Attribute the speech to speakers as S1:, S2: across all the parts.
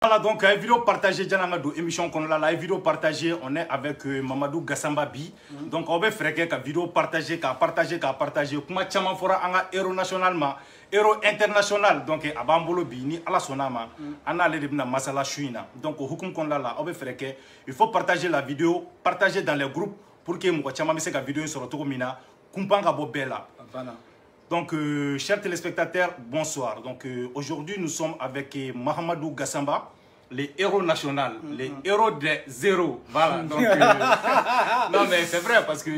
S1: Voilà, donc la vidéo partagée, émission qu'on a la vidéo partagée, on est avec Mamadou Gassamba Bi. Donc on va faire la vidéo partagée, Kuma chama fora anga héros nationalement, héros international. Donc abambolo bi ni ala sonama, ana le debna masala chouina. Donc au hukum qu'on a là, on va faire que il faut partager la vidéo, partager dans les groupes pour que moi chama mese ka vidéo sur retour mina, kumpanga bobela. Donc, chers téléspectateurs, bonsoir. Donc, aujourd'hui, nous sommes avec Mahamadou Gassamba, les héros nationaux, les héros des zéros. Voilà. Donc, non, mais c'est vrai parce que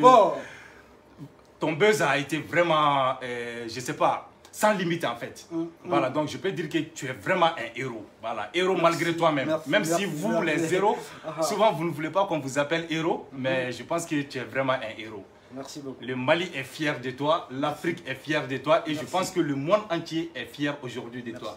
S1: ton buzz a été vraiment, je sais pas, sans limite en fait. Voilà. Donc, je peux dire que tu es vraiment un héros. Voilà. Héros malgré toi-même. Même si vous, les héros, souvent, vous ne voulez pas qu'on vous appelle héros, mais je pense que tu es vraiment un héros.
S2: Merci beaucoup.
S1: Le Mali est fier de toi, l'Afrique est fière de toi et je pense que le monde entier est fier aujourd'hui de toi.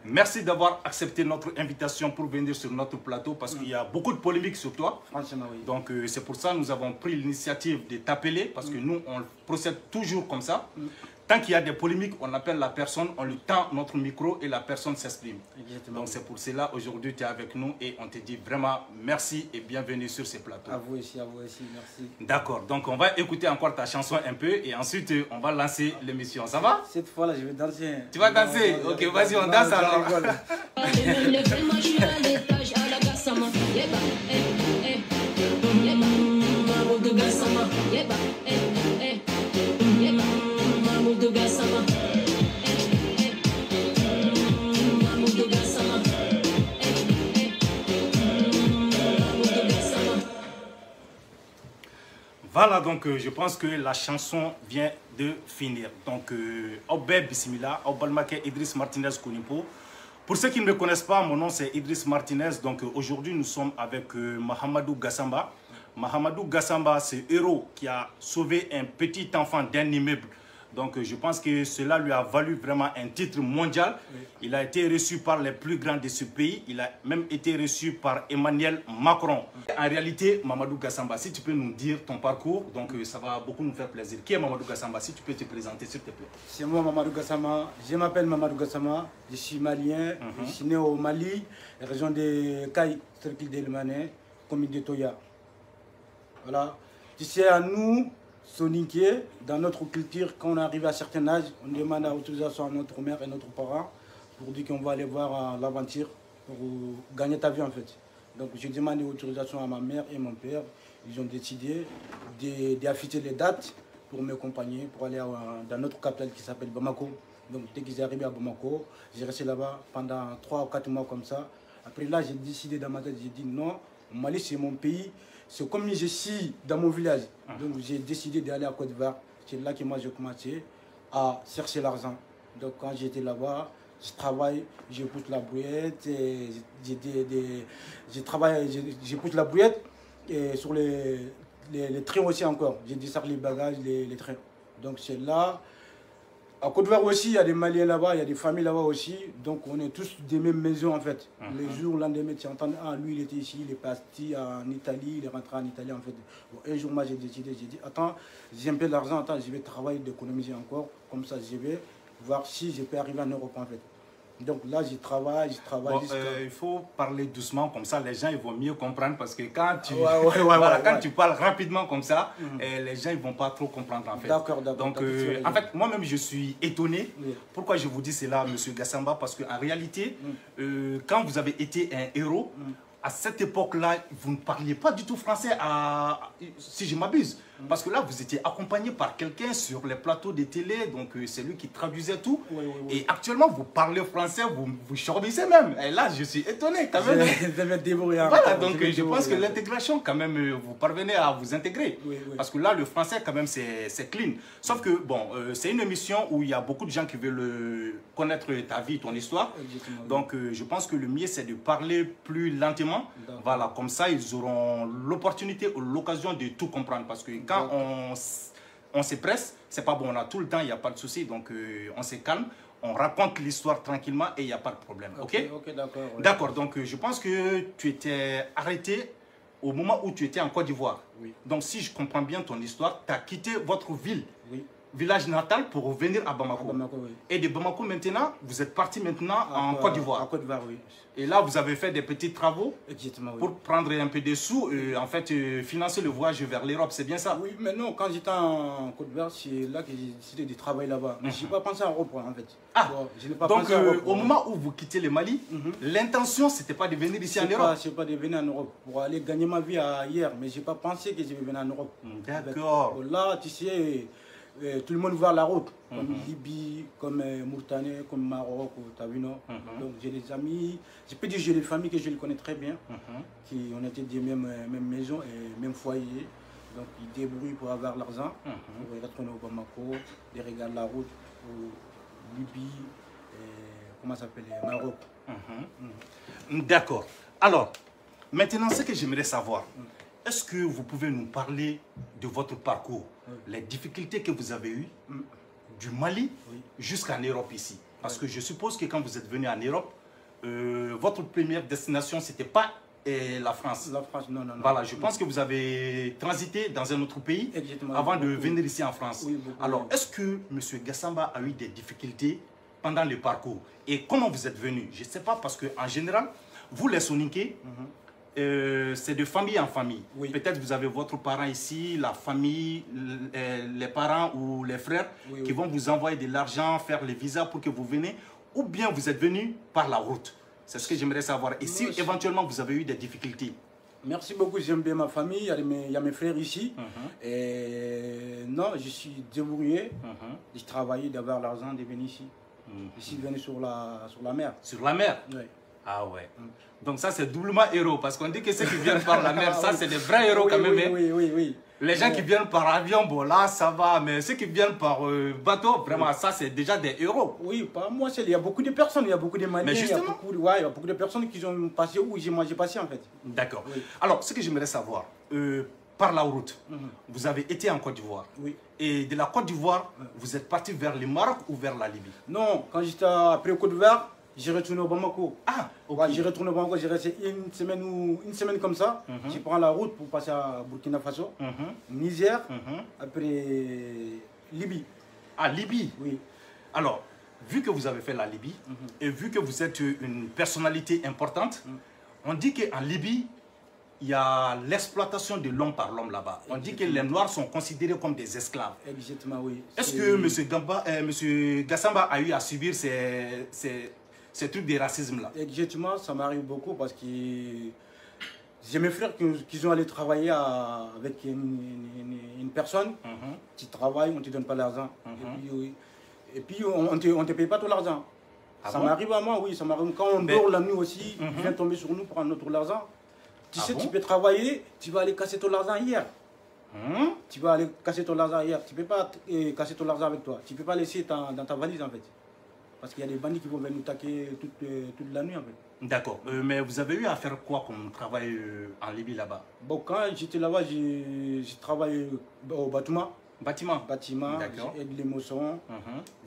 S1: Merci d'avoir accepté notre invitation pour venir sur notre plateau parce qu'il y a beaucoup de polémiques sur toi.
S2: Franchement, oui.
S1: Donc c'est pour ça que nous avons pris l'initiative de t'appeler parce que nous, on procède toujours comme ça. Tant qu'il y a des polémiques, on appelle la personne, on lui tend notre micro et la personne s'exprime. Donc c'est pour cela aujourd'hui tu es avec nous et on te dit vraiment merci et bienvenue sur ce plateau.
S2: À vous aussi, merci.
S1: D'accord, donc on va écouter encore ta chanson un peu et ensuite on va lancer l'émission. Ça va?
S2: Cette fois-là, je vais danser.
S1: Tu vas danser? Ok, vas-y, on danse alors. Voilà, donc je pense que la chanson vient de finir. Donc, Obé Bismillah, Obalmake Idriss Martinez Konipo. Pour ceux qui ne me connaissent pas, mon nom c'est Idriss Martinez. Donc aujourd'hui, nous sommes avec Mahamadou Gassamba. Mahamadou Gassamba, c'est le héros qui a sauvé un petit enfant d'un immeuble. Donc je pense que cela lui a valu vraiment un titre mondial. Il a été reçu par les plus grands de ce pays. Il a même été reçu par Emmanuel Macron. En réalité, Mamadou Gassamba, si tu peux nous dire ton parcours, donc ça va beaucoup nous faire plaisir. Qui est Mamadou Gassamba? Si tu peux te présenter, s'il te plaît.
S2: C'est moi, Mamadou Gassamba. Je m'appelle Mamadou Gassamba. Je suis malien. Je suis né au Mali, région de Kaï, cercle d'Elmané, commune de Toya. Voilà. Tu sais, à nous, Soninké, dans notre culture, quand on arrive à un certain âge, on demande l'autorisation à notre mère et notre parent pour dire qu'on va aller voir l'aventure pour gagner ta vie en fait. Donc j'ai demandé l'autorisation à ma mère et mon père. Ils ont décidé d'afficher les dates pour m'accompagner, pour aller dans notre capitale qui s'appelle Bamako. Donc dès qu'ils sont arrivés à Bamako, j'ai resté là-bas pendant 3 ou 4 mois comme ça. Après là, j'ai décidé dans ma tête, j'ai dit non, Mali c'est mon pays. C'est comme je suis dans mon village. Donc j'ai décidé d'aller à Côte d'Ivoire. C'est là que moi j'ai commencé à chercher l'argent. Donc quand j'étais là-bas, je travaille, je pousse la brouette, je pousse la brouette et sur les trains aussi encore. J'ai desservi les bagages, les trains. Donc c'est là. À Côte d'Ivoire aussi, il y a des Maliens là-bas, il y a des familles là-bas aussi. Donc on est tous des mêmes maisons en fait. Les jours, l'un des médecins entendent, ah lui il était ici, il est parti en Italie, il est rentré en Italie en fait. Bon, un jour moi j'ai décidé, j'ai dit, attends, j'ai un peu d'argent, attends, je vais travailler, d'économiser encore. Comme ça je vais voir si je peux arriver en Europe en fait. Donc là, je travaille.
S1: Bon, il faut parler doucement, comme ça les gens ils vont mieux comprendre parce que quand tu, quand tu parles rapidement comme ça, les gens ils vont pas trop comprendre en fait.
S2: D'accord.
S1: Donc en fait, moi-même je suis étonné. Pourquoi je vous dis cela, monsieur Gassamba? Parce qu'en réalité, quand vous avez été un héros, à cette époque-là, vous ne parliez pas du tout français, si je m'abuse. Parce que là, vous étiez accompagné par quelqu'un sur les plateaux de télé, donc c'est lui qui traduisait tout. Et actuellement, vous parlez français, vous chorbissez même. Et là, je suis étonné quand même. Voilà, donc je pense que l'intégration, quand même, vous parvenez à vous intégrer. Parce que là, le français, quand même, c'est clean. Sauf que, bon, c'est une émission où il y a beaucoup de gens qui veulent connaître ta vie, ton histoire. Donc, je pense que le mieux, c'est de parler plus lentement. Voilà, comme ça, ils auront l'opportunité ou l'occasion de tout comprendre. Parce que quand on se presse, c'est pas bon, on a tout le temps, il n'y a pas de souci. Donc, on se calme, on raconte l'histoire tranquillement et il n'y a pas de problème. Ok,
S2: d'accord.
S1: D'accord, donc je pense que tu étais arrêté au moment où tu étais en Côte d'Ivoire. Donc, si je comprends bien ton histoire, tu as quitté votre ville village natal pour venir à Bamako.
S2: Bamako, oui.
S1: Et de Bamako maintenant, vous êtes parti maintenant en Côte d'Ivoire.
S2: En Côte d'Ivoire, oui.
S1: Et là, vous avez fait des petits travaux.
S2: Exactement, oui.
S1: Pour prendre un peu de sous, en fait, financer le voyage vers l'Europe, c'est bien ça?
S2: Oui, mais non, quand j'étais en Côte d'Ivoire, c'est là que j'ai décidé de travailler là-bas. Mais je n'ai pas pensé à Europe, en fait.
S1: Ah,
S2: bon, je n'ai pas
S1: donc
S2: pensé à Europe,
S1: au moment où vous quittez le Mali, l'intention, c'était pas de venir ici en Europe?
S2: C'est pas de venir en Europe pour aller gagner ma vie ailleurs, mais je n'ai pas pensé que je vais venir en Europe.
S1: D'accord.
S2: Là, tu sais, tout le monde voit la route, comme Libye, comme Mauritanie, comme Maroc, tu as vu, non? Donc j'ai des amis, je peux dire que j'ai des familles que je les connais très bien, qui ont été des mêmes maisons et même foyer. Donc ils débrouillent pour avoir l'argent, pour retourner au Bamako, ils regardent la route pour Libye, comment ça s'appelle, Maroc.
S1: D'accord. Alors, maintenant, ce que j'aimerais savoir, est-ce que vous pouvez nous parler de votre parcours, les difficultés que vous avez eues du Mali jusqu'en Europe ici? Parce que je suppose que quand vous êtes venu en Europe, votre première destination, ce n'était pas la France.
S2: La France, non.
S1: Voilà, je pense que vous avez transité dans un autre pays avant de venir ici en France.
S2: Oui,
S1: alors, est-ce que M. Gassamba a eu des difficultés pendant le parcours? Et comment vous êtes venu? Je ne sais pas, parce qu'en général, vous les Soninké, c'est de famille en famille. Peut-être vous avez votre parent ici, la famille, les parents ou les frères qui vont vous envoyer de l'argent, faire les visas pour que vous venez, ou bien vous êtes venu par la route. C'est ce que j'aimerais savoir. Et si éventuellement vous avez eu des difficultés? Merci
S2: beaucoup, j'aime bien ma famille, il y a mes frères ici. Et non, je suis débrouillé, je travaillais d'avoir l'argent de venir ici. Je suis venu sur la mer.
S1: Sur la mer?
S2: Oui.
S1: Ah ouais. Donc ça c'est doublement héros, parce qu'on dit que ceux qui viennent par la mer, ça c'est des vrais héros quand même.
S2: Oui.
S1: Les gens qui viennent par avion, bon là ça va, mais ceux qui viennent par bateau, vraiment ça c'est déjà des héros.
S2: Oui, pas moi, il y a beaucoup de personnes, il y a beaucoup de Maliens, il y a beaucoup de personnes qui ont passé où j'ai passé en fait.
S1: D'accord. Alors ce que j'aimerais savoir, par la route, vous avez été en Côte d'Ivoire.
S2: Oui.
S1: Et de la Côte d'Ivoire, vous êtes parti vers le Maroc ou vers la Libye?
S2: Non, quand j'étais après Côte d'Ivoire, j'ai retourné au Bamako.
S1: Ah, ok.
S2: Ouais, j'ai retourné au Bamako, j'ai resté une semaine comme ça. Je prends la route pour passer à Burkina Faso, Niger, après Libye.
S1: Ah, Libye?
S2: Oui.
S1: Alors, vu que vous avez fait la Libye, et vu que vous êtes une personnalité importante, on dit qu'en Libye, il y a l'exploitation de l'homme par l'homme là-bas. On dit que les Noirs sont considérés comme des esclaves.
S2: Exactement, oui.
S1: Est-ce que M. Gassamba a eu à subir ces trucs de racisme-là?
S2: Exactement, ça m'arrive beaucoup parce que j'ai mes frères qui sont allés travailler avec une personne qui travaille, on ne te donne pas l'argent. Et puis on ne te paye pas tout l'argent. Ça m'arrive à moi, oui, ça m'arrive. Quand on dort la nuit aussi, il vient tomber sur nous pour prendre notre argent. Tu sais, tu peux travailler, tu vas aller casser ton argent hier. Tu vas aller casser ton argent hier. Tu ne peux pas casser ton argent avec toi. Tu ne peux pas laisser dans ta valise en fait. Parce qu'il y a des bandits qui vont venir nous taquer toute la nuit en fait.
S1: D'accord. Mais vous avez eu à faire quoi comme travail en Libye là-bas?
S2: Bon, quand j'étais là-bas, j'ai travaillé au bâtiment.
S1: Bâtiment?
S2: Bâtiment, j'ai aidé les moissons,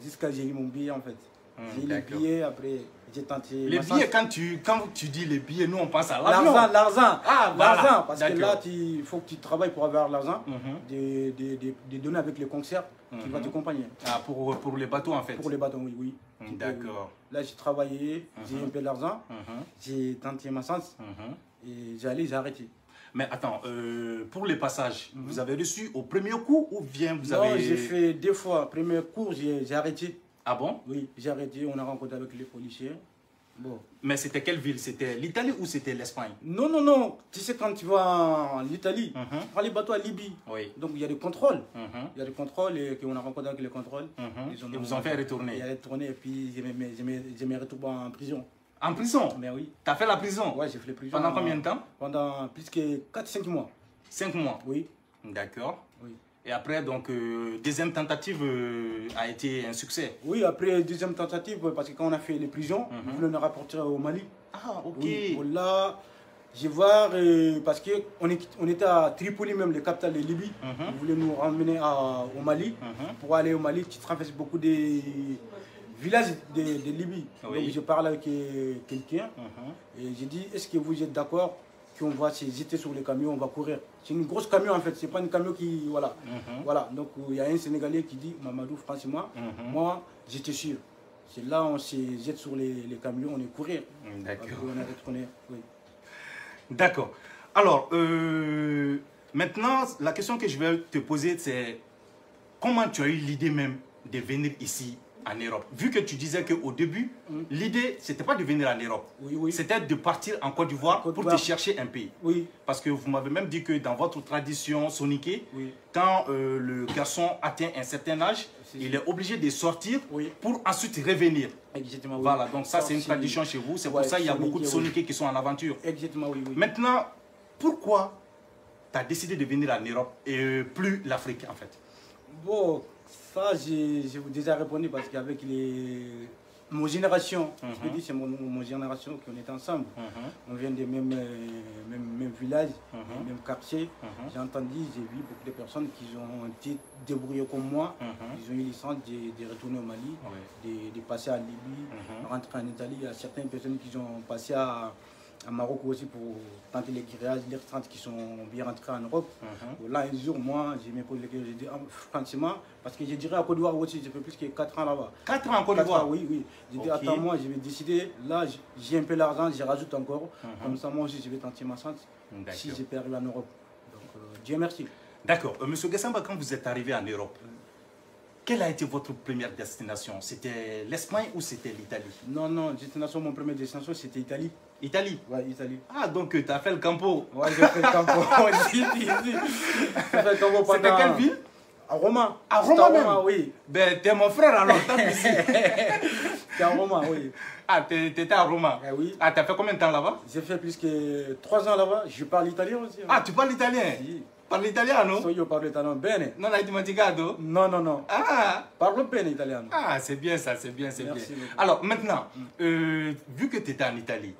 S2: jusqu'à j'ai eu mon billet en fait. J'ai eu les billets, après j'ai tenté...
S1: Les billets, quand tu dis les billets, nous on pense à l'argent.
S2: L'argent,
S1: ah, voilà.
S2: L'argent, parce que là, il faut que tu travailles pour avoir l'argent, des données avec les concerts qui vont t'accompagner.
S1: Ah, pour les bateaux en fait?
S2: Pour les bateaux, oui.
S1: D'accord.
S2: Là, j'ai travaillé, j'ai un peu d'argent, j'ai tenté ma chance, et j'ai arrêté.
S1: Mais attends, pour les passages, vous avez reçu au premier coup ou bien vous avez...
S2: Non, j'ai fait 2 fois. Premier cours, j'ai arrêté.
S1: Ah bon?
S2: Oui, j'ai arrêté, on a rencontré avec les policiers. Bon.
S1: Mais c'était quelle ville? C'était l'Italie ou c'était l'Espagne?
S2: Non. Tu sais, quand tu vas en Italie, tu prends les bateaux à Libye.
S1: Oui.
S2: Donc il y a des contrôles. Il y a des contrôles et qu'on a rencontré avec les contrôles.
S1: Ils vous ont fait retourner?
S2: Il a retourné et puis j'ai mes retours en prison.
S1: En prison?
S2: Mais oui.
S1: Tu as fait la prison?
S2: Oui, j'ai fait la prison.
S1: Pendant combien de temps?
S2: Pendant plus que 4-5 mois.
S1: 5 mois?
S2: Oui.
S1: D'accord.
S2: Oui.
S1: Et après, donc, deuxième tentative a été un succès?
S2: Oui, après deuxième tentative, parce que quand on a fait les prisons, ils voulaient nous rapporter au Mali.
S1: Ah, ok.
S2: Oui, là, je vois, parce qu'on était à Tripoli même, la capitale de Libye. Ils voulaient nous ramener au Mali. Pour aller au Mali, tu traverses beaucoup de villages de Libye. Oui. Donc je parle avec quelqu'un et j'ai dit, est-ce que vous êtes d'accord qu'on voit, c'est j'étais sur les camions, on va courir. C'est une grosse camion en fait, c'est pas une camion qui. Voilà. Voilà. Donc il y a un Sénégalais qui dit Mamadou, franchement, moi j'étais sûr. C'est là on se jette sur les camions, on est courir.
S1: D'accord.
S2: On est retourné. Oui.
S1: D'accord. Alors, maintenant, la question que je vais te poser, c'est comment tu as eu l'idée même de venir ici en Europe? Vu que tu disais qu'au début, l'idée, ce n'était pas de venir en Europe.
S2: Oui.
S1: C'était de partir en Côte d'Ivoire pour te chercher un pays.
S2: Oui.
S1: Parce que vous m'avez même dit que dans votre tradition soniquée, quand le garçon atteint un certain âge, il est obligé de sortir pour ensuite revenir.
S2: Exactement,
S1: voilà, donc ça c'est une tradition chez vous. C'est pour ça qu'il y a beaucoup de soniqués qui sont en aventure.
S2: Exactement, oui.
S1: Maintenant, pourquoi tu as décidé de venir en Europe et plus l'Afrique en fait?
S2: Bon, ça, je vous déjà répondu parce qu'avec mon génération, je peux dire c'est mon génération qu'on est ensemble. On vient des mêmes villages, même quartiers. J'ai entendu, j'ai vu beaucoup de personnes qui ont été débrouillées comme moi. Ils ont eu licence de retourner au Mali, de passer à Libye, rentrer en Italie. Il y a certaines personnes qui ont passé à Maroc aussi pour tenter les grirages, les retraites qui sont bien rentrés en Europe. Là, un jour, moi, j'ai mes posé les questions, j'ai dit, franchement, parce que je dirais à Côte d'Ivoire aussi, j'ai fait plus que 4 ans là-bas.
S1: 4 ans en Côte d'Ivoire?
S2: Oui. J'ai dit, attends, moi, je vais décider, là, j'ai un peu l'argent, je rajoute encore. Comme ça, moi aussi, je vais tenter ma chance si je peux arriver en Europe. Donc, Dieu merci.
S1: D'accord. Monsieur Gassamba, quand vous êtes arrivé en Europe, quelle a été votre première destination? C'était l'Espagne ou c'était l'Italie?
S2: Non, mon première destination, c'était l'Italie.
S1: Italie?
S2: Oui, Italie.
S1: Ah, donc tu as fait le campo?
S2: Oui, j'ai fait le campo.
S1: C'était quelle ville?
S2: À Roma.
S1: À Roma même?
S2: Oui.
S1: Ben, t'es mon frère alors,
S2: T'es à Roma, oui.
S1: Ah, t'étais à Roma?
S2: Oui.
S1: Ah, t'as fait combien de temps là-bas?
S2: J'ai fait plus que 3 ans là-bas. Je parle italien aussi.
S1: Ah, tu parles italien?
S2: Sì.
S1: Parli italiano?
S2: So io parlo italiano bene.
S1: Non hai dimenticato?
S2: No.
S1: Ah!
S2: Parlo bene italiano.
S1: Ah, c'est bien ça, c'est bien, c'est bien.
S2: Merci beaucoup.
S1: Alors maintenant, vu que tu étais en Italie,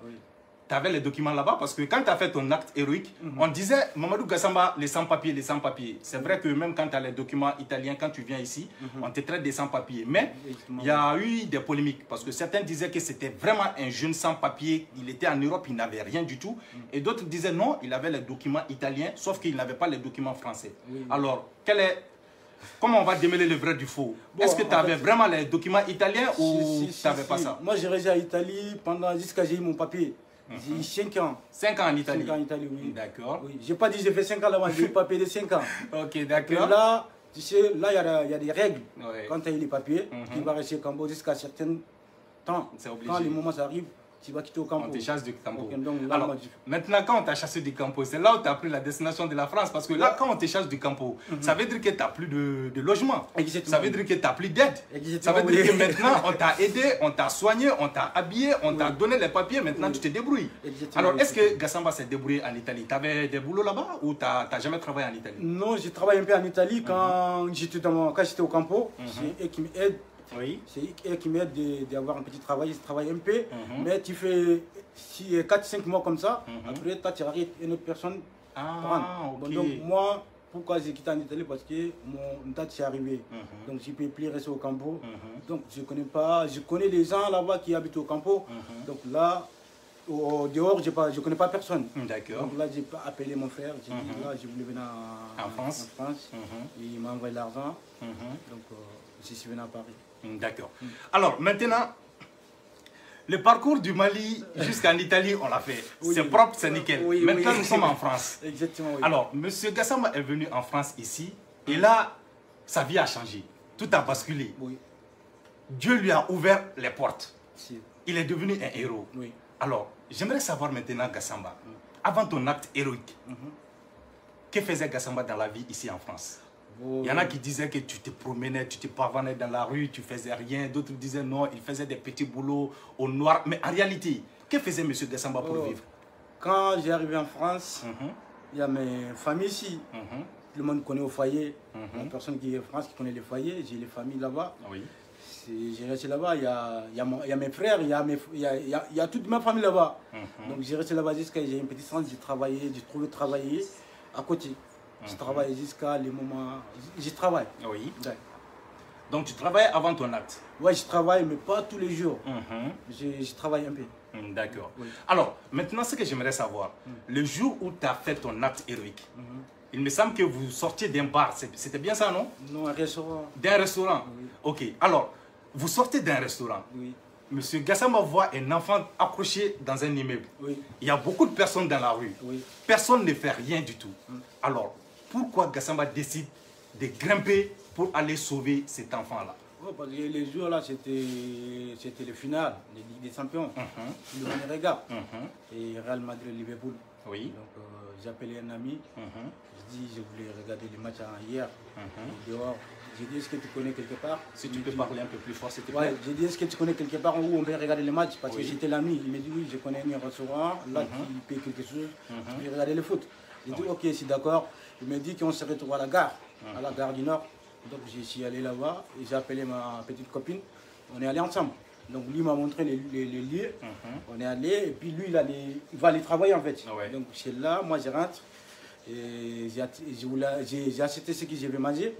S1: tu avais les documents là-bas parce que quand tu as fait ton acte héroïque, on disait Mamadou Gassamba, les sans-papiers, les sans-papiers. C'est vrai que même quand tu as les documents italiens, quand tu viens ici, on te traite des sans-papiers. Mais il y a eu des polémiques parce que certains disaient que c'était vraiment un jeune sans-papier. Il était en Europe, il n'avait rien du tout. Et d'autres disaient non, il avait les documents italiens, sauf qu'il n'avait pas les documents français. Alors, comment on va démêler le vrai du faux? Est-ce que tu avais vraiment les documents italiens ou tu n'avais pas ça?
S2: Moi, j'ai resté à Italie jusqu'à j'ai eu mon papier. J'ai eu 5 ans.
S1: 5 ans en Italie? 5
S2: ans en Italie, oui.
S1: D'accord.
S2: Oui. Je n'ai pas dit j'ai fait 5 ans là-bas, j'ai eu le papier de 5 ans.
S1: Ok, d'accord.
S2: Là, tu sais, là, il y a des règles. Quand tu as eu les papiers, tu vas rester au Cambo jusqu'à un certain temps.
S1: C'est obligé.
S2: Quand les moments arrivent, tu vas quitter au Campo.
S1: On te chasse du Campo.
S2: Okay, donc, là,
S1: alors, maintenant, quand on t'a chassé du Campo, c'est là où tu as pris la destination de la France. Parce que là, quand on te chasse du Campo, ça veut dire que tu n'as plus de logement.
S2: Exactement.
S1: Ça veut dire que tu n'as plus d'aide. Ça veut dire que maintenant, on t'a aidé, on t'a soigné, on t'a habillé, on t'a donné les papiers. Maintenant, tu te débrouilles. Alors, est-ce que Gassamba s'est débrouillé en Italie? Tu avais des boulots là-bas ou tu n'as jamais travaillé en Italie?
S2: Non, j'ai travaillé un peu en Italie quand j'étais au Campo. C'est eux qui m'aident.
S1: Oui.
S2: C'est eux qui m'aident d'avoir un petit travail. Je travaille un peu, mais tu fais 4-5 mois comme ça. Après, toi, tu arrêtes une autre personne.
S1: Ok.
S2: Donc, moi, pourquoi j'ai quitté en Italie? Parce que mon date est arrivé. Donc, je ne peux plus rester au Campo. Donc, je connais les gens là-bas qui habitent au Campo. Donc, là, au dehors, je ne connais pas personne.
S1: D'accord.
S2: Donc là, j'ai appelé mon frère. J'ai dit, là, je voulais venir
S1: en France.
S2: Et il m'a envoyé l'argent. Donc, je suis venu à Paris.
S1: D'accord. Alors, maintenant, le parcours du Mali jusqu'en Italie, on l'a fait. C'est propre, c'est nickel. Maintenant, nous sommes en France.
S2: Exactement, oui.
S1: Alors, M. Gassamba est venu en France ici. Et là, sa vie a changé. Tout a basculé. Dieu lui a ouvert les portes. Il est devenu un héros. Alors, j'aimerais savoir maintenant, Gassamba, avant ton acte héroïque, que faisait Gassamba dans la vie ici en France? Il y en a qui disaient que tu te promenais, tu te pavanais dans la rue, tu faisais rien. D'autres disaient non, il faisait des petits boulots au noir. Mais en réalité, que faisait M. Gassamba pour vivre?
S2: Quand j'ai arrivé en France, il y a mes familles ici. Tout le monde connaît au foyer. La personne qui est en France, qui connaît les foyers, j'ai les familles là-bas. J'ai resté là-bas, il y a mes frères, il y a toute ma famille là-bas. Donc j'ai resté là-bas jusqu'à j'ai une petite chance, j'ai trouvé travailler à côté. Je travaille jusqu'à les moments... Je travaille.
S1: Oui. Donc tu travailles avant ton acte?
S2: Oui, je travaille, mais pas tous les jours. Je travaille un peu.
S1: D'accord. Oui. Alors, maintenant, ce que j'aimerais savoir, le jour où tu as fait ton acte héroïque, il me semble que vous sortiez d'un bar, c'était bien ça, non?
S2: Non, un restaurant.
S1: D'un restaurant? Oui. Ok. Alors, vous sortez d'un restaurant.
S2: Oui.
S1: Monsieur Gassama voit un enfant accroché dans un immeuble. Oui. Il y a beaucoup de personnes dans la rue. Oui. Personne ne fait rien du tout. Alors, pourquoi Gassama décide de grimper pour aller sauver cet enfant-là?
S2: Oh, parce que les jours-là, c'était le final de Ligue des Champions. Le Manrega et Real Madrid-Liverpool.
S1: Oui.
S2: Donc, j'ai appelé un ami. Je dis, je voulais regarder le match hier. Dehors. J'ai dit, est-ce que tu connais quelque part?
S1: Si tu peux parler un peu plus fort, c'était
S2: ouais, j'ai dit, est-ce que tu connais quelque part où on peut regarder le match? Parce que j'étais l'ami. Il m'a dit, oui, je connais un restaurant. Là, tu payes quelque chose. Tu peux regarder le foot. J'ai dit, ok, c'est d'accord. Il m'a dit qu'on se retrouve à la gare du Nord. Donc, je suis allé là-bas et j'ai appelé ma petite copine. On est allé ensemble. Donc, lui m'a montré les lieux. On est allé et puis lui, il va aller travailler en fait. Donc, c'est là, moi, je rentre. Et j'ai acheté ce que je vais manger.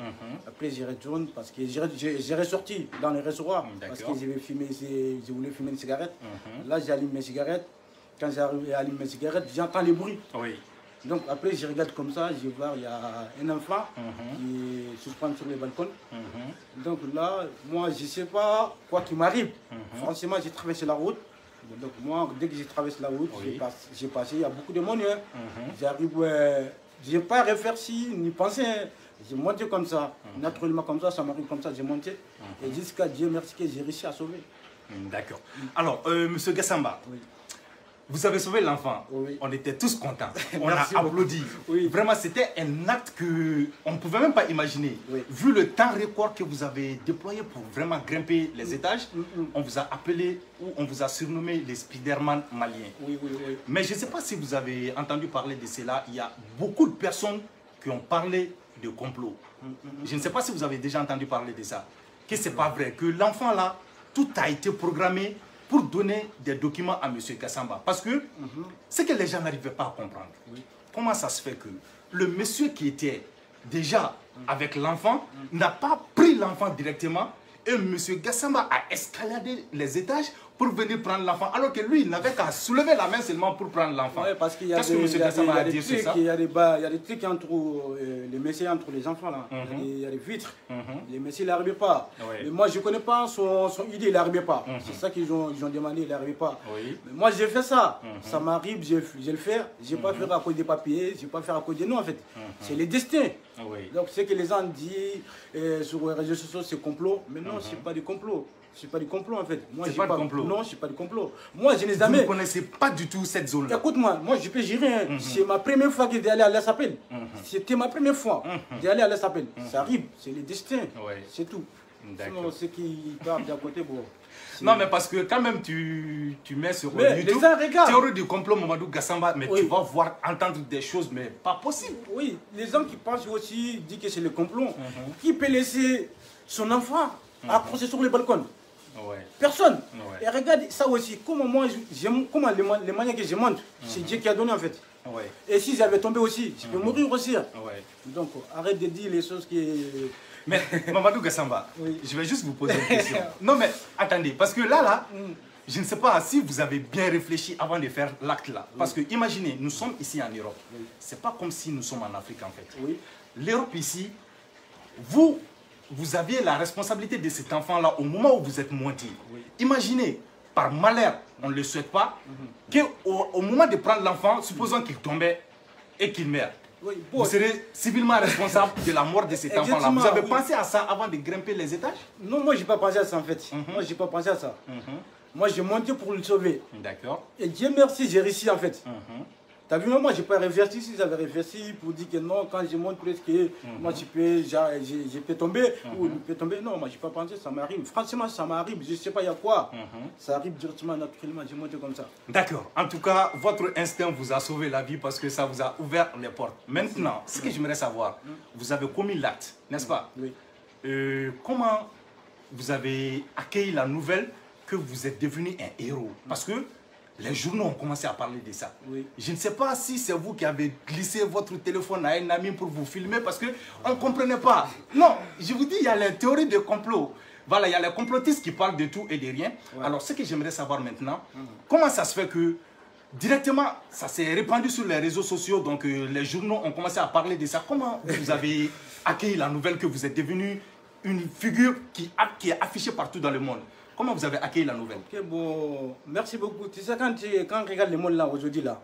S2: Après, je retourne parce que j'ai ressorti dans le restaurant parce que je voulais fumer une cigarette. Là, j'allume mes cigarettes. Quand j'allume mes cigarettes, j'entends les bruits. Oui. Donc, après, je regarde comme ça, je vois, il y a un enfant qui est suspendu sur le balcon. Donc là, moi, je ne sais pas quoi qui m'arrive. Franchement, j'ai traversé la route. Donc moi, dès que j'ai traversé la route, j'ai passé, il y a beaucoup de monde. J'arrive, je n'ai pas réfléchi ni pensé. J'ai monté comme ça, naturellement comme ça m'arrive comme ça, j'ai monté. Et jusqu'à Dieu merci que j'ai réussi à sauver.
S1: D'accord. Alors, Monsieur Gassamba, vous avez sauvé l'enfant. Oui. On était tous contents. On a applaudi. Oui. Vraiment, c'était un acte qu'on ne pouvait même pas imaginer. Oui. Vu le temps record que vous avez déployé pour vraiment grimper les étages, on vous a appelé ou on vous a surnommé les Spider-Man maliens. Oui. Mais je ne sais pas si vous avez entendu parler de cela. Il y a beaucoup de personnes qui ont parlé de complot. Je ne sais pas si vous avez déjà entendu parler de ça. Que ce n'est pas vrai. Que l'enfant là, tout a été programmé pour donner des documents à M. Gassamba. Parce que ce que les gens n'arrivaient pas à comprendre, comment ça se fait que le monsieur qui était déjà avec l'enfant n'a pas pris l'enfant directement et M. Gassamba a escaladé les étages pour venir prendre l'enfant, alors que lui, il n'avait qu'à soulever la main seulement pour prendre l'enfant.
S2: Oui, parce qu'il y a des trucs entre les messieurs, entre les enfants là. Il y a des vitres. Les messieurs n'arrivaient pas. Mais moi, je ne connais pas son idée, il n'arrivait pas. C'est ça qu'ils ont demandé, il n'arrivait pas. Mais moi, j'ai fait ça. Ça m'arrive, je le fais. Je ne vais pas faire à cause des papiers, je ne vais pas faire à cause des noms en fait. C'est le destin. Donc, ce que les gens disent sur les réseaux sociaux, c'est complot. Mais non, ce n'est pas du complot. C'est pas du complot en fait. Moi,
S1: c'est pas du complot.
S2: Non, c'est pas du complot. Moi, je n'ai jamais.
S1: Vous ne connaissez pas du tout cette zone-là.
S2: Écoute-moi, moi, je peux gérer. C'est ma première fois que d'aller à la Sapelle. C'était ma première fois d'aller à la Sapelle. Ça arrive, c'est le destin. C'est tout. Sinon, ceux qui partent d'à côté, bon.
S1: Non, mais parce que quand même, tu mets sur YouTube théorie du complot Mamadou Gassamba, mais tu vas voir, entendre des choses, mais pas possible.
S2: Oui, les gens qui pensent aussi disent que c'est le complot. Qui peut laisser son enfant accroché sur le balcon? Personne. Et regarde ça aussi, comment moi, comment les manières que je monte, c'est Dieu qui a donné en fait. Et si j'avais tombé aussi, je peux mourir aussi. Donc arrête de dire les choses qui...
S1: Mais Mamadou Gassamba, je vais juste vous poser une question. Non mais attendez, parce que là, je ne sais pas si vous avez bien réfléchi avant de faire l'acte là. Parce que imaginez, nous sommes ici en Europe. C'est pas comme si nous sommes en Afrique en fait. L'Europe ici, vous aviez la responsabilité de cet enfant-là au moment où vous êtes monté. Imaginez, par malheur, on ne le souhaite pas, qu'au moment de prendre l'enfant, supposons qu'il tombait et qu'il meurt. Vous serez civilement responsable de la mort de cet enfant-là. Vous avez pensé à ça avant de grimper les étages?
S2: Non, moi, je n'ai pas pensé à ça en fait. Moi, je n'ai pas pensé à ça. Moi, j'ai monté pour le sauver. D'accord. Et Dieu merci, j'ai réussi en fait. T'as vu, moi, je n'ai pas réfléchi. Si j'avais réfléchi pour dire que non, quand je monte presque, moi, je peux tomber ou je peux tomber. Non, moi, je n'ai pas pensé, ça m'arrive. Franchement, ça m'arrive. Je ne sais pas, il y a quoi. Ça arrive directement, naturellement, j'ai monté comme ça.
S1: D'accord. En tout cas, votre instinct vous a sauvé la vie parce que ça vous a ouvert les portes. Maintenant, ce que j'aimerais savoir, vous avez commis l'acte, n'est-ce pas? Oui. Comment vous avez accueilli la nouvelle que vous êtes devenu un héros? Parce que les journaux ont commencé à parler de ça. Je ne sais pas si c'est vous qui avez glissé votre téléphone à un ami pour vous filmer parce qu'on ne comprenait pas. Non, je vous dis, il y a la théorie de complot. Voilà, il y a les complotistes qui parlent de tout et de rien. Alors, ce que j'aimerais savoir maintenant, comment ça se fait que directement, ça s'est répandu sur les réseaux sociaux, donc les journaux ont commencé à parler de ça. Comment vous avez accueilli la nouvelle que vous êtes devenu une figure qui est affichée partout dans le monde? Comment vous avez accueilli la nouvelle?
S2: Ok, bon, merci beaucoup. Tu sais, quand on regarde le monde là aujourd'hui, là,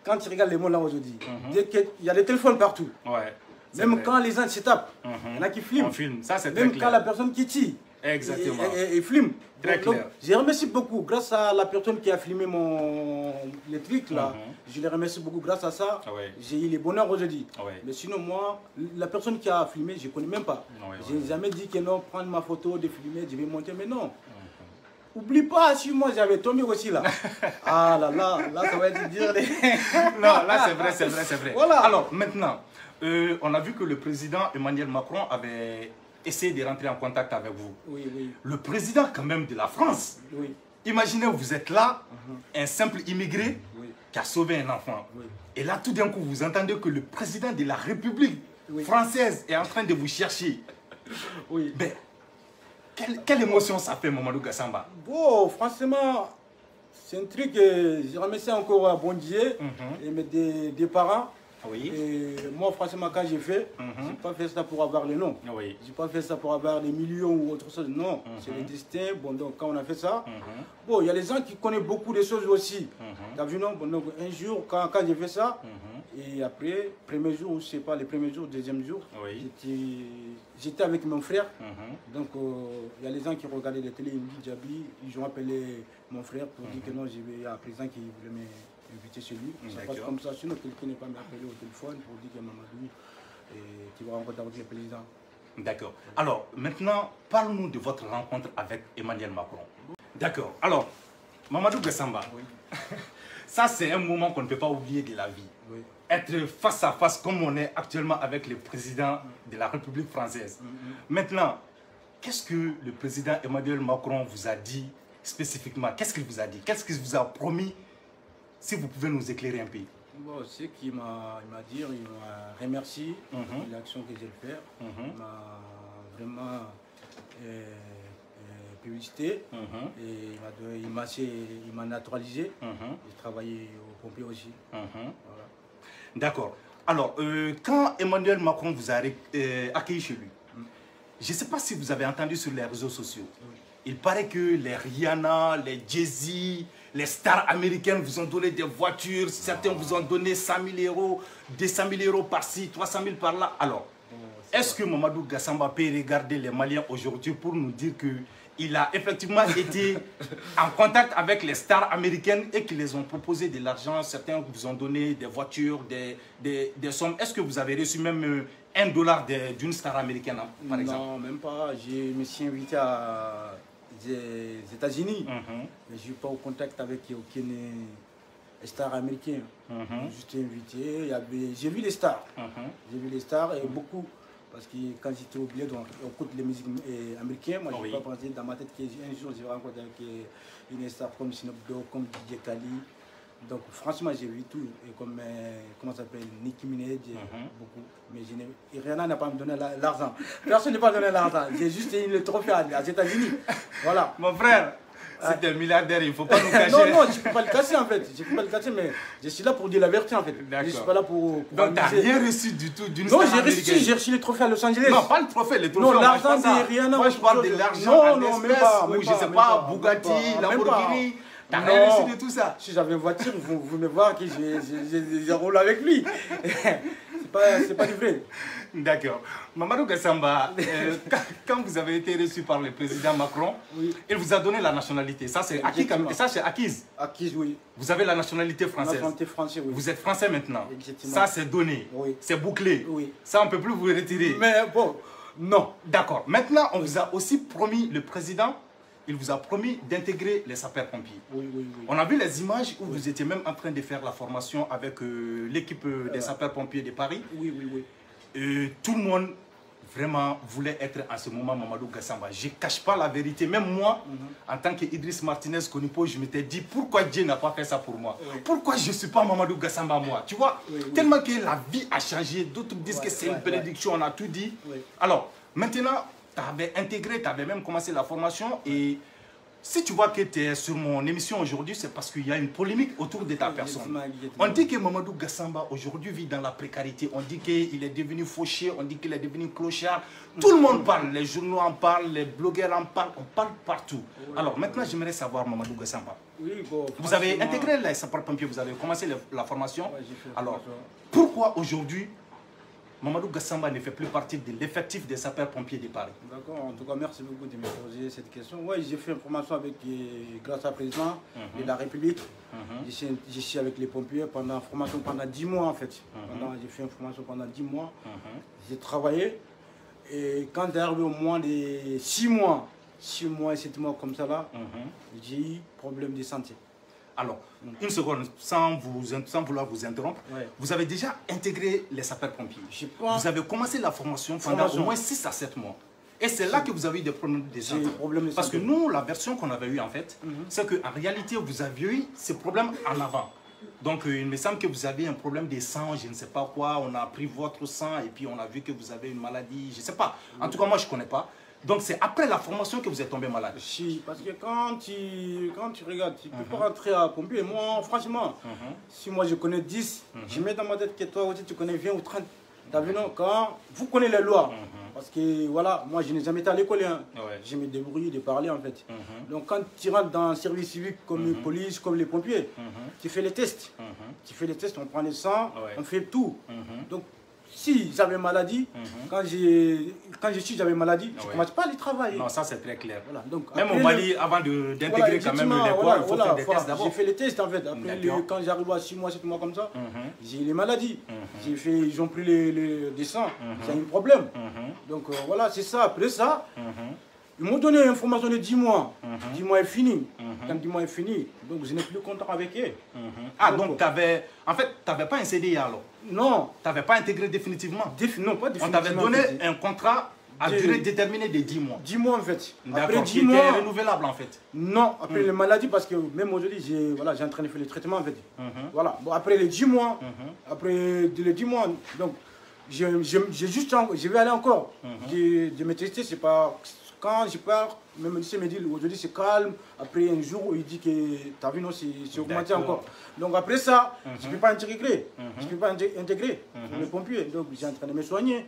S2: quand tu regardes le monde là aujourd'hui, il y a des téléphones partout.
S1: Ouais,
S2: même quand les gens se tapent, il y en a qui filment.
S1: On filme, ça c'est très
S2: même
S1: clair.
S2: quand la personne qui tire,
S1: Exactement.
S2: et filme.
S1: Très
S2: donc,
S1: clair.
S2: je remercie beaucoup, grâce à la personne qui a filmé les trucs là, je les remercie beaucoup, grâce à ça, j'ai eu le bonheur aujourd'hui. Mais sinon moi, la personne qui a filmé, je ne connais même pas. Je n'ai jamais dit que non, prendre ma photo, de filmer, je vais monter, mais non. Oublie pas, si moi j'avais tombé aussi là. Ah là, ça va être dire.
S1: Non, là c'est vrai, c'est vrai, c'est vrai.
S2: Voilà.
S1: Alors maintenant, on a vu que le président Emmanuel Macron avait essayé de rentrer en contact avec vous.
S2: Oui, oui.
S1: Le président quand même de la France.
S2: Oui.
S1: Imaginez, vous êtes là, un simple immigré qui a sauvé un enfant. Et là, tout d'un coup, vous entendez que le président de la République française est en train de vous chercher.
S2: Oui.
S1: Mais, quelle émotion ça fait, Mamadou Gassamba?
S2: Bon, franchement, c'est un truc que je remercie encore à bon Dieu et mes des parents.
S1: Oui.
S2: Et moi, franchement, quand j'ai fait, je n'ai pas fait ça pour avoir le nom.
S1: Oui.
S2: Je n'ai pas fait ça pour avoir des millions ou autre chose. Non, c'est le destin. Bon, donc, quand on a fait ça, bon, il y a les gens qui connaissent beaucoup de choses aussi. Tu as vu, non? Bon, donc, un jour, quand j'ai fait ça, et après, premier jour, je ne sais pas, le premier jour, deuxième jour, j'étais avec mon frère. Donc, il y a les gens qui regardaient la télé, ils me disent, Djabi, ils ont appelé mon frère pour dire que non, il y a un président qui voulait m'inviter chez lui. Ça passe comme ça, sinon quelqu'un n'est pas m'appelé au téléphone pour dire que Mamadou, tu vas rencontrer avec le président.
S1: D'accord. Alors, maintenant, parle-nous de votre rencontre avec Emmanuel Macron. D'accord. Alors, Mamadou Gassamba, ça c'est un moment qu'on ne peut pas oublier de la vie. Être face à face comme on est actuellement avec le président de la République française. Maintenant, qu'est-ce que le président Emmanuel Macron vous a dit spécifiquement? Qu'est-ce qu'il vous a dit? Qu'est-ce qu'il vous a promis? Si vous pouvez nous éclairer un peu.
S2: Bon, ce qu'il m'a dit, il m'a remercié de l'action que j'ai faite. Il m'a vraiment publicité. Et il m'a naturalisé. J'ai travaillé au pompier aussi. Voilà.
S1: D'accord. Alors, quand Emmanuel Macron vous a accueilli chez lui, je ne sais pas si vous avez entendu sur les réseaux sociaux, il paraît que les Rihanna, les Jay-Z, les stars américaines vous ont donné des voitures, certains vous ont donné 100 000 euros, 200 000 euros par-ci, 300 000 par-là. Alors, est-ce que Mamadou Gassamba peut regarder les Maliens aujourd'hui pour nous dire qu'il a effectivement été en contact avec les stars américaines et qu'ils les ont proposé de l'argent, certains vous ont donné des voitures, des sommes. Est-ce que vous avez reçu même $1 d'une star américaine, par exemple?
S2: Non, même pas. Je me suis invité aux États-Unis, mais je n'ai pas au contact avec aucune star américaine. Juste invité. J'ai vu les stars. J'ai vu les stars et beaucoup. Parce que quand j'étais au bled, on écoute les musiques américaines. Moi, je n'ai pas pensé dans ma tête qu'un jour, je vais rencontrer une star comme Snoop Dogg, comme DJ Khaled. Donc, franchement, j'ai vu tout. Et comme, comment ça s'appelle, Nicki Minaj, beaucoup. Mais Rihanna n'a pas me donné l'argent. Personne n'a pas donné l'argent. J'ai juste eu le trophée aux États-Unis. Voilà.
S1: Mon frère, c'est un milliardaire, il ne faut pas nous cacher.
S2: Non, je ne peux pas le casser en fait. Je ne peux pas le casser, mais je suis là pour dire la vérité en fait. Je ne suis pas là pour
S1: donc, tu n'as rien reçu du tout d'une star américaine?
S2: Non, j'ai reçu le trophée à Los Angeles.
S1: Non, pas le trophée, le trophée.
S2: Non, l'argent de Rihanna.
S1: Moi, je parle de l'argent en espèces, ou je ne sais pas, Bugatti, Lamborghini. Tu n'as rien reçu de tout ça?
S2: Si j'avais une voiture, vous me voir que je roule avec lui. C'est pas du vrai.
S1: D'accord. Mamadou Gassamba, quand vous avez été reçu par le président Macron, il vous a donné la nationalité. Ça, c'est acquise.
S2: Acquise, oui.
S1: Vous avez la nationalité française.
S2: La nationalité française, oui.
S1: Vous êtes français maintenant.
S2: Exactement.
S1: Ça, c'est donné.
S2: Oui.
S1: C'est bouclé.
S2: Oui.
S1: Ça, on ne peut plus vous retirer.
S2: Mais bon, non.
S1: D'accord. Maintenant, on vous a aussi promis, le président, il vous a promis d'intégrer les sapeurs-pompiers.
S2: Oui.
S1: On a vu les images où vous étiez même en train de faire la formation avec l'équipe des sapeurs-pompiers de Paris.
S2: Oui.
S1: Et tout le monde vraiment voulait être en ce moment Mamadou Gassamba. Je ne cache pas la vérité. Même moi, en tant qu'Idriss Martinez Konipo, je m'étais dit pourquoi Dieu n'a pas fait ça pour moi. Pourquoi je ne suis pas Mamadou Gassamba moi? Tu vois, tellement que la vie a changé. D'autres disent que c'est une prédiction, on a tout dit. Alors, maintenant, tu avais intégré, tu avais même commencé la formation. Et si tu vois que tu es sur mon émission aujourd'hui, c'est parce qu'il y a une polémique autour de ta personne. On dit que Mamadou Gassamba aujourd'hui vit dans la précarité. On dit qu'il est devenu fauché, on dit qu'il est devenu clochard. Tout le monde parle, les journaux en parlent, les blogueurs en parlent, on parle partout. Alors maintenant, j'aimerais savoir, Mamadou Gassamba.
S2: Oui, bon,
S1: vous avez intégré les sapeurs-pompiers, vous avez commencé la formation.
S2: Ouais,
S1: alors, pourquoi aujourd'hui Mamadou Gassamba ne fait plus partie de l'effectif des sapeurs-pompiers de Paris?
S2: D'accord, en tout cas, merci beaucoup de me poser cette question. Oui, j'ai fait une formation avec, grâce à président de la République. Je suis avec les pompiers pendant 10 mois en fait. J'ai fait une formation pendant 10 mois. J'ai travaillé. Et quand est arrivé au moins de 6 mois et 7 mois comme ça là, j'ai eu problème de santé.
S1: Alors, une seconde, sans vouloir vous interrompre, vous avez déjà intégré les sapeurs-pompiers. Vous avez commencé la formation pendant au moins 6 à 7 mois. Et c'est là que vous avez eu des problèmes de santé. Parce que nous, la version qu'on avait eue en fait, c'est qu'en réalité, vous aviez eu ces problèmes en avant. Donc, il me semble que vous avez un problème de sang, je ne sais pas quoi. On a pris votre sang et puis on a vu que vous avez une maladie, je ne sais pas. En tout cas, moi, je ne connais pas. Donc c'est après la formation que vous êtes tombé malade.
S2: Si, parce que quand tu regardes, tu ne peux pas rentrer à pompier. Moi, franchement, si moi je connais 10, je mets dans ma tête que toi aussi tu connais 20 ou 30. T'as vu, non? Quand vous connaissez les lois, parce que voilà, moi je n'ai jamais été à l'école, hein. Je me débrouille de parler en fait. Donc quand tu rentres dans un service civique comme la police, comme les pompiers, tu fais les tests. Tu fais les tests, on prend le sang, on fait tout. Donc si j'avais maladie, quand j'avais maladie, je ne commence pas à aller travailler.
S1: Non, ça c'est très clair.
S2: Voilà, donc,
S1: même au Mali, avant d'intégrer quand même l'école, il faut faire des tests d'abord.
S2: J'ai fait les tests en fait. Après, quand j'arrive à 6 mois, 7 mois comme ça, j'ai les maladies. Ils ont pris des sangs, c'est un problème. Donc voilà, c'est ça. Après ça, ils m'ont donné une formation de 10 mois. 10 mois est fini. Quand 10 mois est fini, donc je n'ai plus content avec eux.
S1: Ah, donc tu n'avais pas un CDI alors?
S2: Non.
S1: Tu n'avais pas intégré définitivement?
S2: Non, pas définitivement.
S1: On t'avait donné un contrat à durée déterminée de 10 mois?
S2: 10 mois en fait.
S1: Après 10 mois. Qui était renouvelable en fait?
S2: Non, après les maladies, parce que même aujourd'hui, j'ai en train de faire les traitements en fait. Voilà. Bon, après les 10 mois, donc je vais aller encore. Je me tester, c'est pas. Quand je pars, même le lycée me dit aujourd'hui c'est calme. Après un jour, il dit que t'as vu, non, c'est augmenté encore. Donc après ça, je ne peux pas intégrer. Je ne peux pas intégrer les pompiers. Donc j'ai en train de me soigner.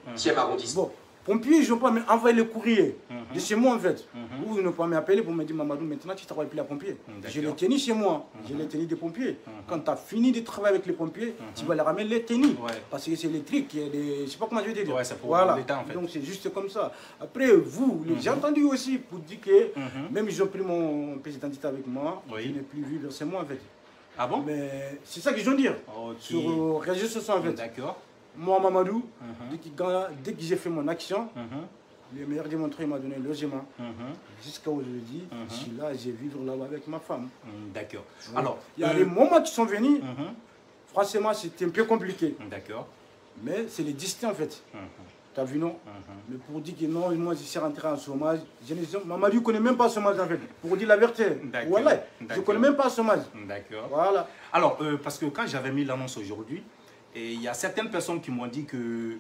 S2: Bon, pompiers, je ne peux pas m'envoyer le courrier de chez moi en fait. Ou ils ne peuvent pas m'appeler pour me dire Mamadou, maintenant tu ne travailles plus à pompier. Je les tennis chez moi. Je les tennis des pompiers. Quand tu as fini de travailler avec les pompiers, tu vas les ramener les tennis. Parce que c'est électrique. Je ne sais pas comment je vais te dire.
S1: Voilà. En fait.
S2: Donc c'est juste comme ça. Après, vous, j'ai entendu aussi pour dire que même ils ont pris mon pièce d'identité avec moi. Je n'ai plus vu vers moi en fait.
S1: Ah bon?
S2: Mais c'est ça qu'ils ont dit. Sur les réseaux sociaux en fait.
S1: D'accord.
S2: Moi, Mamadou, dès que j'ai fait mon action, le meilleur démontré m'a donné le logement. Jusqu'à aujourd'hui, je suis là, je vis là-bas avec ma femme.
S1: D'accord. Alors,
S2: il y a des moments qui sont venus, franchement, c'était un peu compliqué.
S1: D'accord.
S2: Mais c'est les destins en fait. T'as vu, non? Mais pour dire que non, moi je suis rentré en chômage, Mamadou ne connaît même pas le chômage en fait. Pour dire la vérité. Voilà, je ne connais même pas le chômage.
S1: D'accord.
S2: Voilà.
S1: Alors, parce que quand j'avais mis l'annonce aujourd'hui, et il y a certaines personnes qui m'ont dit que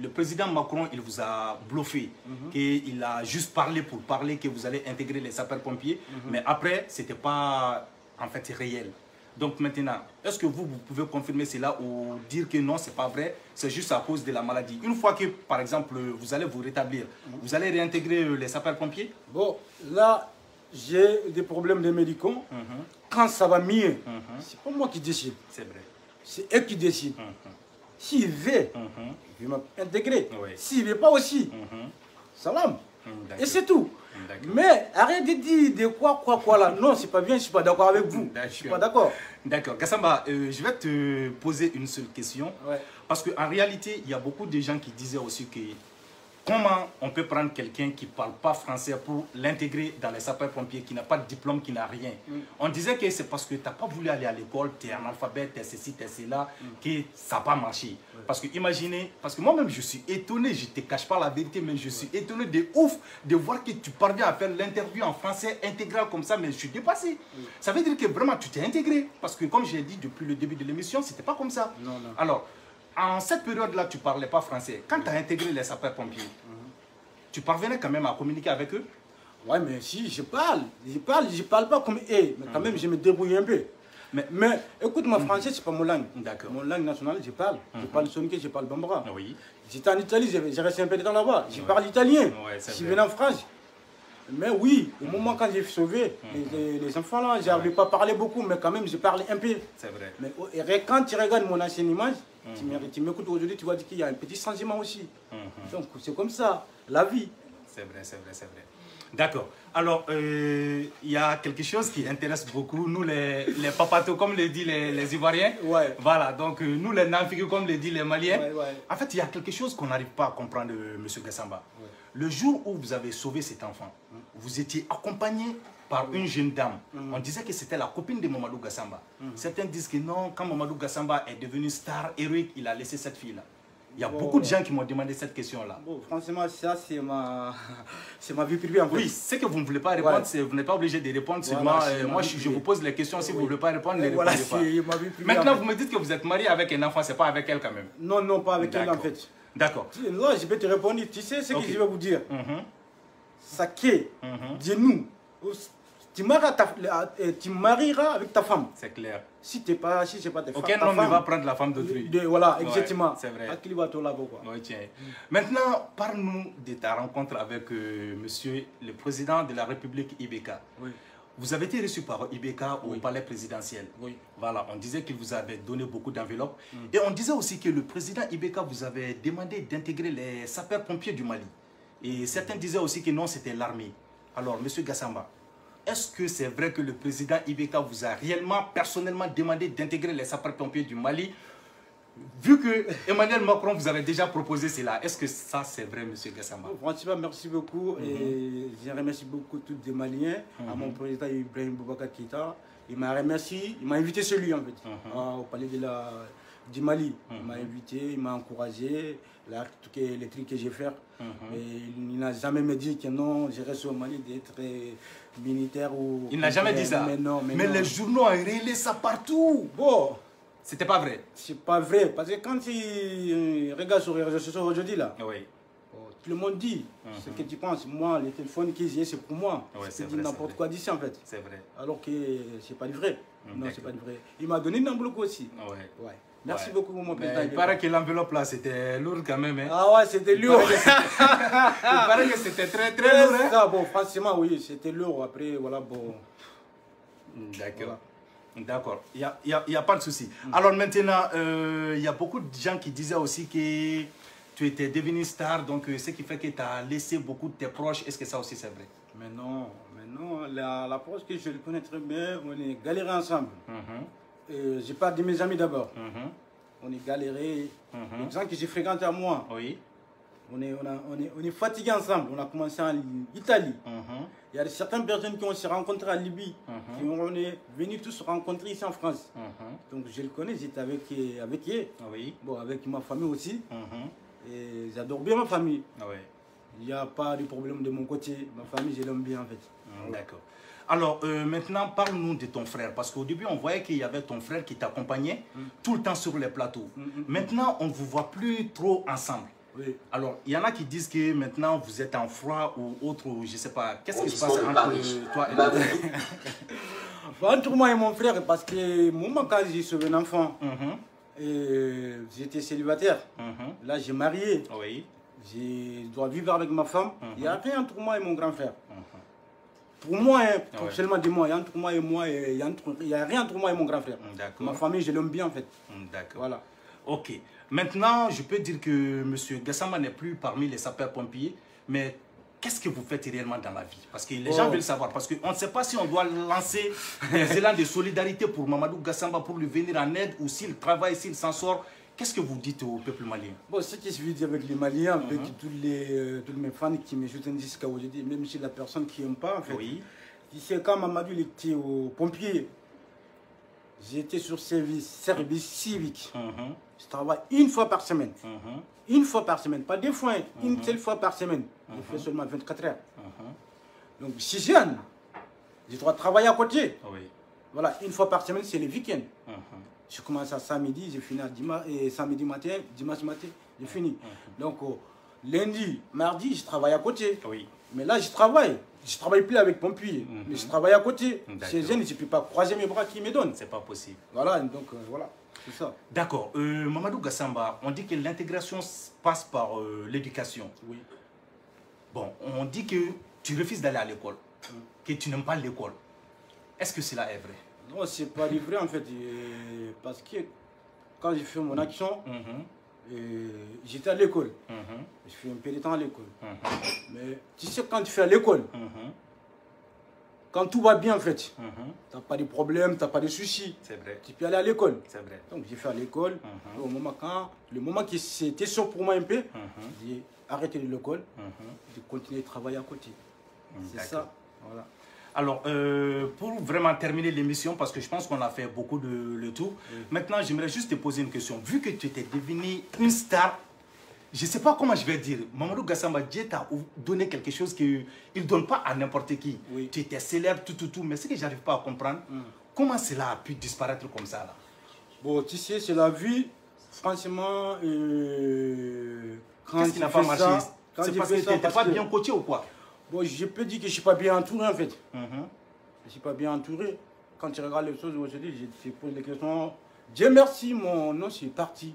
S1: le président Macron, il vous a bluffé, qu'il a juste parlé pour parler que vous allez intégrer les sapeurs-pompiers, mais après, ce n'était pas en fait réel. Donc maintenant, est-ce que vous pouvez confirmer cela ou dire que non, ce n'est pas vrai, c'est juste à cause de la maladie? Une fois que, par exemple, vous allez vous rétablir, vous allez réintégrer les sapeurs-pompiers?
S2: Bon, là, j'ai des problèmes de médicaux. Quand ça va mieux, c'est pas moi qui décide.
S1: C'est vrai.
S2: C'est eux qui décident. S'il veut, il va m'intégrer. S'il ne veut pas aussi, salam. Et c'est tout. Mais arrête de dire de quoi là. Non, c'est pas bien, je ne suis pas d'accord avec vous. Je ne suis pas d'accord.
S1: D'accord. Gassamba, je vais te poser une seule question. Parce qu'en réalité, il y a beaucoup de gens qui disaient aussi que comment on peut prendre quelqu'un qui ne parle pas français pour l'intégrer dans les sapeurs-pompiers, qui n'a pas de diplôme, qui n'a rien. On disait que c'est parce que tu n'as pas voulu aller à l'école, tu es analphabète, tu es ceci, tu es cela, que ça n'a pas marché. Parce que imaginez, parce que moi-même je suis étonné, je ne te cache pas la vérité, mais je suis étonné de ouf de voir que tu parviens à faire l'interview en français intégral comme ça, mais je suis dépassé. Ça veut dire que vraiment tu t'es intégré. Parce que comme je l'ai dit depuis le début de l'émission, ce n'était pas comme ça. Alors, en cette période-là, tu ne parlais pas français. Quand tu as intégré les sapeurs-pompiers, tu parvenais quand même à communiquer avec eux?
S2: Ouais, mais si, je parle pas comme eux, mais quand même, je me débrouille un peu. Mais écoute, mon français, c'est pas mon langue.
S1: D'accord.
S2: Mon langue nationale, je parle. Je parle sonké, je parle bambara.
S1: Oui.
S2: J'étais en Italie, j'ai resté un peu de temps là-bas. Je parle italien. Je suis venu en France. Mais oui, au moment quand j'ai sauvé les enfants là, j'arrivais pas à parler beaucoup, mais quand même, je parle un peu.
S1: C'est vrai.
S2: Mais quand tu regardes mon ancienne image, tu m'écoutes aujourd'hui, tu vois qu'il y a un petit changement aussi. Donc c'est comme ça, la vie.
S1: C'est vrai, c'est vrai, c'est vrai. D'accord. Alors, il y a quelque chose qui intéresse beaucoup, nous les papatos, comme le disent les Ivoiriens.
S2: Ouais.
S1: Voilà, donc nous les Nafiques, comme le disent les Maliens.
S2: Ouais, ouais.
S1: En fait, il y a quelque chose qu'on n'arrive pas à comprendre, M. Gassamba. Ouais. Le jour où vous avez sauvé cet enfant, vous étiez accompagné par une jeune dame. On disait que c'était la copine de Mamadou Gassamba. Certains disent que non, quand Mamadou Gassamba est devenu star héroïque, il a laissé cette fille-là. Il y a beaucoup de gens qui m'ont demandé cette question-là.
S2: Bon, franchement, ça, c'est ma vie privée en fait.
S1: Oui, c'est que vous ne voulez pas répondre, vous n'êtes pas obligé de répondre. Voilà, seulement, moi, je vous pose les questions. Si vous ne voulez pas répondre, ne répondez pas.
S2: Ma vie privée,
S1: maintenant, vous me dites que vous êtes marié avec un enfant, ce n'est pas avec elle quand même.
S2: Non, non, pas avec elle en fait.
S1: D'accord.
S2: Non, je vais te répondre. Tu sais ce que je vais vous dire. Ça qu'est, dis-nous. Tu marieras avec ta femme.
S1: C'est clair.
S2: Si c'est pas ta femme.
S1: Aucun homme ne va prendre la femme d'autrui.
S2: Voilà, exactement.
S1: Ouais, c'est vrai. Maintenant, parle-nous de ta rencontre avec monsieur le président de la République Ibeka.
S2: Oui.
S1: Vous avez été reçu par Ibeka au palais présidentiel.
S2: Oui.
S1: Voilà, on disait qu'il vous avait donné beaucoup d'enveloppes. Et on disait aussi que le président Ibeka vous avait demandé d'intégrer les sapeurs-pompiers du Mali. Et certains disaient aussi que non, c'était l'armée. Alors, monsieur Gassamba, est-ce que c'est vrai que le président Ibeka vous a réellement, personnellement demandé d'intégrer les sapeurs-pompiers du Mali? Vu que Emmanuel Macron vous avait déjà proposé cela, est-ce que ça c'est vrai, monsieur Gassamba?
S2: Franchement, merci beaucoup. Et je remercie beaucoup tous les Maliens, à mon président Ibrahim Boubacar Keïta. Il m'a remercié, il m'a invité chez lui en fait, au palais du Mali. Il m'a invité, il m'a encouragé, les trucs que j'ai fait. Et il n'a jamais me dit que non, je reste au Mali d'être militaire ou...
S1: Il n'a jamais dit ça.
S2: Mais non,
S1: mais les journaux ont relayé ça partout.
S2: Bon.
S1: C'était pas vrai.
S2: C'est pas vrai. Parce que quand tu regardes sur les réseaux sociaux aujourd'hui là,
S1: oui.
S2: Tout le monde dit ce que tu penses. Moi, le téléphone que j'ai, c'est pour moi. C'est n'importe quoi d'ici en fait.
S1: C'est vrai.
S2: Alors que c'est pas du vrai. Non, c'est pas du vrai. Il m'a donné une enveloppe aussi.
S1: Ouais.
S2: Merci beaucoup, mon président.
S1: Il paraît que l'enveloppe là, c'était lourd quand même. Hein.
S2: Ah ouais, c'était lourd.
S1: Il paraît que c'était très lourd. Hein.
S2: Ça, bon, franchement, oui, c'était lourd. Après, voilà, bon.
S1: D'accord.
S2: Voilà.
S1: D'accord, il n'y a pas de souci. Alors maintenant, il y a beaucoup de gens qui disaient aussi que tu étais devenu star, donc ce qui fait que tu as laissé beaucoup de tes proches. Est-ce que ça aussi c'est vrai?
S2: Mais non, la proche que je le connais très bien, on est galéré ensemble. Je parle de mes amis d'abord. On est galéré. Les gens que j'ai fréquentés à moi,
S1: oui.
S2: on est fatigués ensemble. On a commencé en Italie. Il y a certaines personnes qui ont se rencontrées en Libye, qui on est venus tous se rencontrer ici en France. Donc je le connais, j'étais avec eux,
S1: oui.
S2: Bon, avec ma famille aussi. Et j'adore bien ma famille.
S1: Oui.
S2: Il n'y a pas de problème de mon côté. Ma famille, je l'aime bien en fait.
S1: D'accord. Alors maintenant, parle-nous de ton frère. Parce qu'au début, on voyait qu'il y avait ton frère qui t'accompagnait tout le temps sur les plateaux. Maintenant, on ne vous voit plus trop ensemble.
S2: Oui.
S1: Alors, il y en a qui disent que maintenant vous êtes en froid ou autre, je ne sais pas. Qu'est-ce qui se passe entre toi et
S2: toi? Entre moi et mon frère, parce que moi, quand j'ai sauvé un enfant, j'étais célibataire. Là, j'ai marié.
S1: Oui.
S2: Je dois vivre avec ma femme. Il n'y a rien entre moi et mon grand frère. Pour moi, pour seulement de moi, entre moi et moi, il n'y a rien entre moi et mon grand frère. Ma famille, je l'aime bien en fait.
S1: D'accord.
S2: Voilà.
S1: Ok. Maintenant, je peux dire que M. Gassamba n'est plus parmi les sapeurs-pompiers, mais qu'est-ce que vous faites réellement dans la vie? Parce que les gens veulent savoir, parce qu'on ne sait pas si on doit lancer des élans de solidarité pour Mamadou Gassamba, pour lui venir en aide, ou s'il travaille, s'il s'en sort. Qu'est-ce que vous dites au peuple malien?
S2: Bon, ce que je veux dire avec les Maliens, avec tous mes fans qui me soutiennent jusqu'à aujourd'hui, même si la personne qui n'aime pas, en fait. Oui. Tu sais, quand Mamadou était au pompier, j'étais sur service civique. Je travaille une fois par semaine. Une fois par semaine, pas deux fois, une seule fois par semaine. Je fais seulement 24 heures. Donc, si je jeune, je dois travailler à côté. Voilà, une fois par semaine, c'est le week-end. Je commence à samedi, je finis à samedi matin, dimanche matin, je finis. Donc, Lundi, mardi, je travaille à côté.
S1: Oui.
S2: Mais là, je travaille. Je ne travaille plus avec pompier, mais je travaille à côté. Ces jeunes, je ne peux pas croiser mes bras qui me donnent.
S1: C'est pas possible.
S2: Voilà, donc voilà, c'est ça.
S1: D'accord. Mamadou Gassamba, on dit que l'intégration passe par l'éducation.
S2: Oui.
S1: Bon, on dit que tu refuses d'aller à l'école, que tu n'aimes pas l'école. Est-ce que cela est vrai?
S2: Non, c'est pas vrai en fait, parce que quand j'ai fait mon action, j'étais à l'école. Je fais un peu de temps à l'école. Mais tu sais, quand tu fais à l'école, quand tout va bien en fait, tu n'as pas de problème, tu n'as pas de soucis.
S1: C'est vrai.
S2: Tu peux aller à l'école.
S1: C'est vrai.
S2: Donc j'ai fait à l'école. Le moment qui c'était sûr pour moi un peu, j'ai arrêté l'école, j'ai continué de travailler à côté. C'est ça. Voilà.
S1: Alors, pour vraiment terminer l'émission, parce que je pense qu'on a fait beaucoup de le tour, maintenant j'aimerais juste te poser une question. Vu que tu étais devenu une star, je ne sais pas comment je vais dire, Mamadou Gassamba, Dieu t'a donné quelque chose qu'il ne donne pas à n'importe qui.
S2: Oui.
S1: Tu étais célèbre, tout, mais ce que je n'arrive pas à comprendre, comment cela a pu disparaître comme ça là?
S2: Bon, tu sais, c'est la vie. Franchement,
S1: qu'est-ce qui n'a pas marché? C'est parce que tu n'étais pas bien coaché ou quoi?
S2: Bon, je peux dire que je ne suis pas bien entouré en fait. Je ne suis pas bien entouré. Quand tu regardes les choses aujourd'hui, je te pose des questions. Dieu merci, mon nom c'est parti.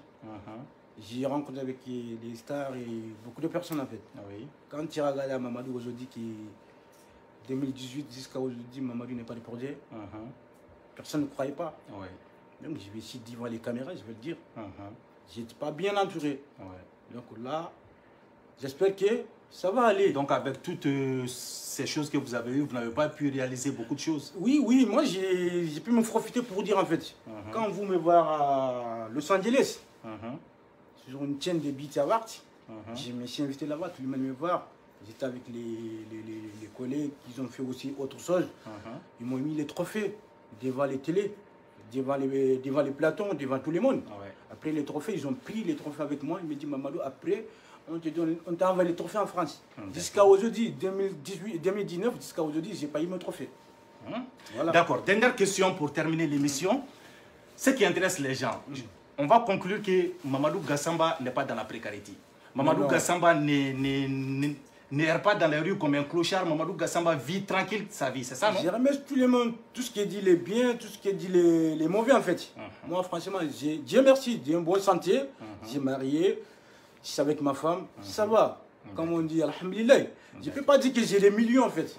S2: J'ai rencontré avec des stars et beaucoup de personnes en fait.
S1: Oui.
S2: Quand tu regardes à Mamadou aujourd'hui, qui 2018 jusqu'à aujourd'hui, Mamadou n'est pas de projet. Personne ne croyait pas.
S1: Oui.
S2: Donc je vais essayer devant les caméras, je vais le dire. Je n'étais pas bien entouré. Donc là, j'espère que ça va aller.
S1: Donc avec toutes ces choses que vous avez eues, vous n'avez pas pu réaliser beaucoup de choses?
S2: Oui, oui, moi j'ai pu me profiter pour dire en fait. Quand vous me voyez à Los Angeles, sur une chaîne de Beat Awards, je me suis invité là-bas, tout le monde me voit. J'étais avec les collègues qui ont fait aussi autre chose. Ils m'ont mis les trophées devant les télés, devant les platons, devant tout le monde. Après les trophées, ils ont pris les trophées avec moi. Ils m'ont dit, Mamadou, après, on t'a envoyé les trophées en France. Jusqu'à aujourd'hui, 2019, jusqu'à aujourd'hui, je n'ai pas eu mon trophée. Voilà.
S1: D'accord. Dernière question pour terminer l'émission. Ce qui intéresse les gens. On va conclure que Mamadou Gassamba n'est pas dans la précarité. Mamadou Gassamba n'erre pas dans les rues comme un clochard. Mamadou Gassamba vit tranquille sa vie, c'est ça, non?
S2: Je remercie tout le monde, tout ce qui est dit les biens, tout ce qui est dit les mauvais en fait. Moi franchement, Dieu merci, j'ai une bonne santé, j'ai marié, je suis avec ma femme, ça va. Comme on dit, alhamdulillah. Je ne peux pas dire que j'ai des millions en fait.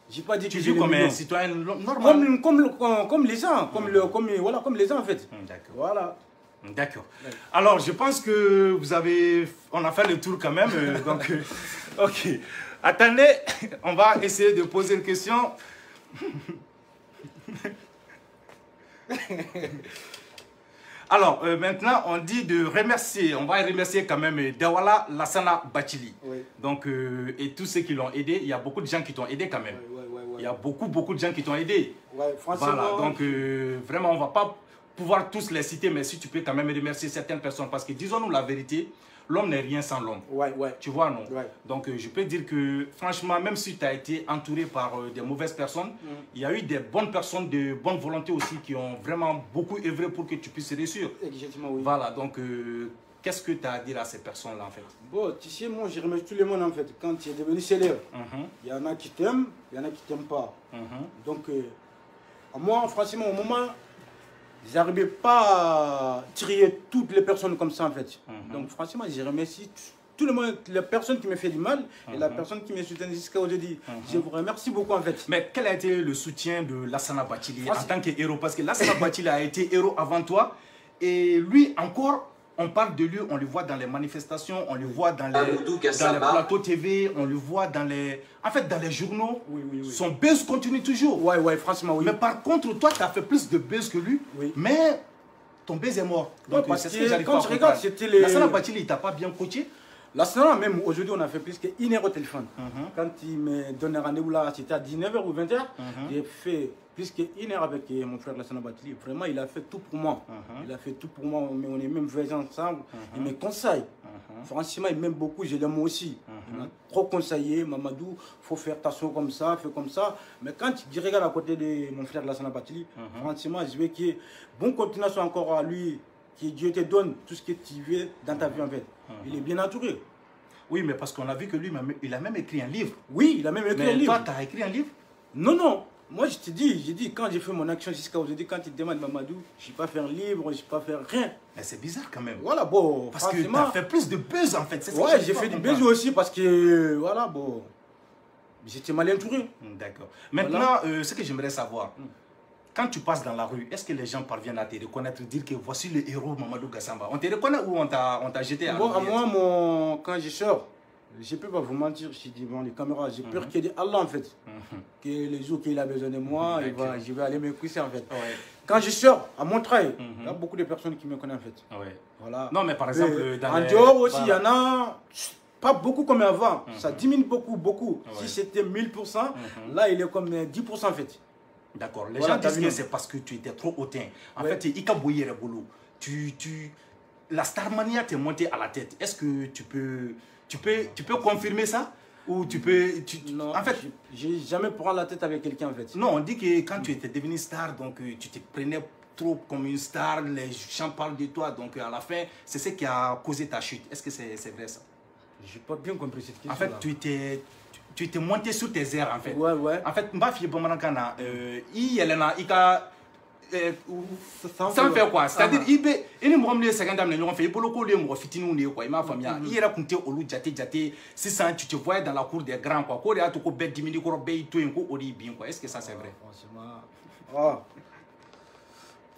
S2: J'ai pas dit que j'ai des millions. Tu vis
S1: comme un citoyen normal.
S2: Comme les gens, comme les gens en fait. Voilà.
S1: D'accord. Alors, je pense que on a fait le tour quand même. Donc, ok. Attendez, on va essayer de poser une question. Alors, maintenant, on dit de remercier. On va remercier quand même Dawala Lassana Bachili. Donc, et tous ceux qui l'ont aidé. Il y a beaucoup de gens qui t'ont aidé quand même. Il y a beaucoup de gens qui t'ont aidé. Voilà. Donc, vraiment, on ne va pas pouvoir tous les citer, mais si tu peux quand même remercier certaines personnes, parce que disons-nous la vérité, l'homme n'est rien sans l'homme. Tu vois, non? Donc, je peux dire que, franchement, même si tu as été entouré par des mauvaises personnes, il y a eu des bonnes personnes, de bonne volonté aussi, qui ont vraiment beaucoup œuvré pour que tu puisses réussir.
S2: Exactement, oui.
S1: Voilà, donc, qu'est-ce que tu as à dire à ces personnes-là, en fait?
S2: Bon, tu sais, moi, je remercie tout le monde, en fait. Quand tu es devenu célèbre, il y en a qui t'aiment, il y en a qui t'aiment pas. Donc, moi, franchement, au moment... je n'arrivais pas à trier toutes les personnes comme ça en fait. Donc franchement, je remercie tout le monde, la personne qui me fait du mal et la personne qui me soutient jusqu'à aujourd'hui. Je vous remercie beaucoup en fait.
S1: Mais quel a été le soutien de Lassana Bachili en tant que héros? Parce que Lassana Bachili a été héros avant toi et lui encore, on parle de lui, on le voit dans les manifestations, on le voit dans les plateaux TV, on le voit dans les... En fait, dans les journaux, son buzz continue toujours.
S2: Franchement, oui.
S1: Mais par contre, toi, tu as fait plus de buzz que lui, mais ton buzz est mort. Donc,
S2: parce
S1: c'est ce
S2: que
S1: que j'arrive pas à comprendre.
S2: Regarde, c'était les...
S1: Lassana Bachili, il t'a pas bien coaché?
S2: Lassana, même aujourd'hui, on a fait plus qu'une heure au téléphone. Quand il me donne un rendez-vous là, c'était à 19h ou 20h, j'ai fait plus qu'une heure avec mon frère Lassana Bachili. Vraiment, il a fait tout pour moi. Il a fait tout pour moi, mais on est même voyagés ensemble. Il me conseille. Franchement, il m'aime beaucoup, je l'aime aussi. Il m'a trop conseillé, Mamadou, il faut faire attention comme ça, fais comme ça. Mais quand tu regardes à côté de mon frère Lassana Bachili, franchement, je veux que bonne continuation encore à lui, que Dieu te donne tout ce que tu veux dans ta vie en fait. Il est bien entouré.
S1: Oui, mais parce qu'on a vu que lui, il a même écrit un livre.
S2: Oui, il a même écrit un livre.
S1: Mais toi, tu as écrit un livre?
S2: Non, non. Moi, je te dis, j'ai dit, quand j'ai fait mon action jusqu'à aujourd'hui, quand il demande Mamadou, je ne sais pas faire un livre, je ne sais pas faire rien.
S1: Mais c'est bizarre quand même.
S2: Voilà, bon.
S1: Parce que tu as fait plus de buzz en fait.
S2: Ouais, j'ai fait du buzz aussi parce que, voilà, bon. J'étais mal entouré.
S1: D'accord. Maintenant, voilà. Ce que j'aimerais savoir, quand tu passes dans la rue, est-ce que les gens parviennent à te reconnaître, dire que voici le héros Mamadou Gassamba? On te reconnaît ou on t'a jeté à
S2: bon, à moi, quand je sors, je ne peux pas vous mentir, je dis devant les caméras, j'ai peur qu'il y ait Allah en fait. Que les jours qu'il a besoin de moi, je vais aller me coucher en fait. Ouais. Quand je sors à Montreuil, il y a beaucoup de personnes qui me connaissent en fait. Ouais. Voilà.
S1: Non, mais par exemple,
S2: en dehors aussi, il y en a pas beaucoup comme avant. Ça diminue beaucoup, beaucoup. Ouais. Si c'était 1000%, là il est comme 10% en fait.
S1: D'accord. Les gens disent que c'est parce que tu étais trop hautain. En fait, Ika Boye Rebolo, la Starmania t'est montée à la tête. Est-ce que tu peux confirmer ça? Ou tu peux...
S2: Non, en fait, j'ai jamais pris la tête avec quelqu'un en fait.
S1: Non, on dit que quand tu étais devenu star, donc tu te prenais trop comme une star, les gens parlent de toi, donc à la fin, c'est ce qui a causé ta chute. Est-ce que c'est vrai ça?
S2: J'ai pas bien compris cette question.
S1: En fait, tu étais monté sur tes airs en fait.
S2: Ouais, ouais.
S1: En fait, m'a fait Bamarakana, Yelena, Ika. Sans faire quoi? C'est-à-dire, il est mort les secondes dames, ils ont fait beaucoup de mots fitinou quoi. Il m'a famille. Il est raconté au loup jate. Si ça, tu te voyais dans la cour des grands quoi. Quoi, il y a tout quoi bête diminué quoi, bête tout un coup au bien quoi. Est-ce que ça c'est vrai?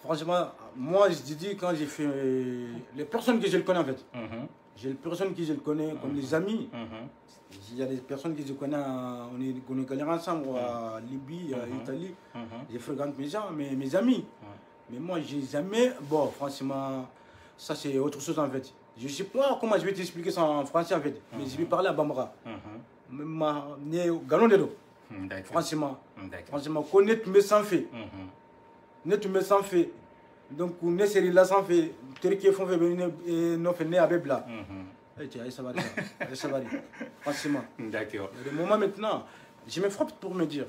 S2: Franchement, moi je dis quand j'ai fait les personnes que je le connais en fait. J'ai les personnes que je le connais comme des amis. Il y a des personnes que je connais, on est galéré ensemble à Libye, à Italie. Je fréquente mes gens, mes amis. Mais moi, j'ai jamais... Bon, franchement, ça c'est autre chose en fait. Je ne sais pas comment je vais t'expliquer ça en français en fait. Mais je vais parler à Bambara. Né au galon de dos. Franchement. Franchement, connaître me sans fait. Net me sans fait. Donc, on est série là sans fait. Terki font fait nos fait né avec là. Ça va aller. Franchement.
S1: D'accord.
S2: Il y a des moments maintenant, je me frappe pour me dire.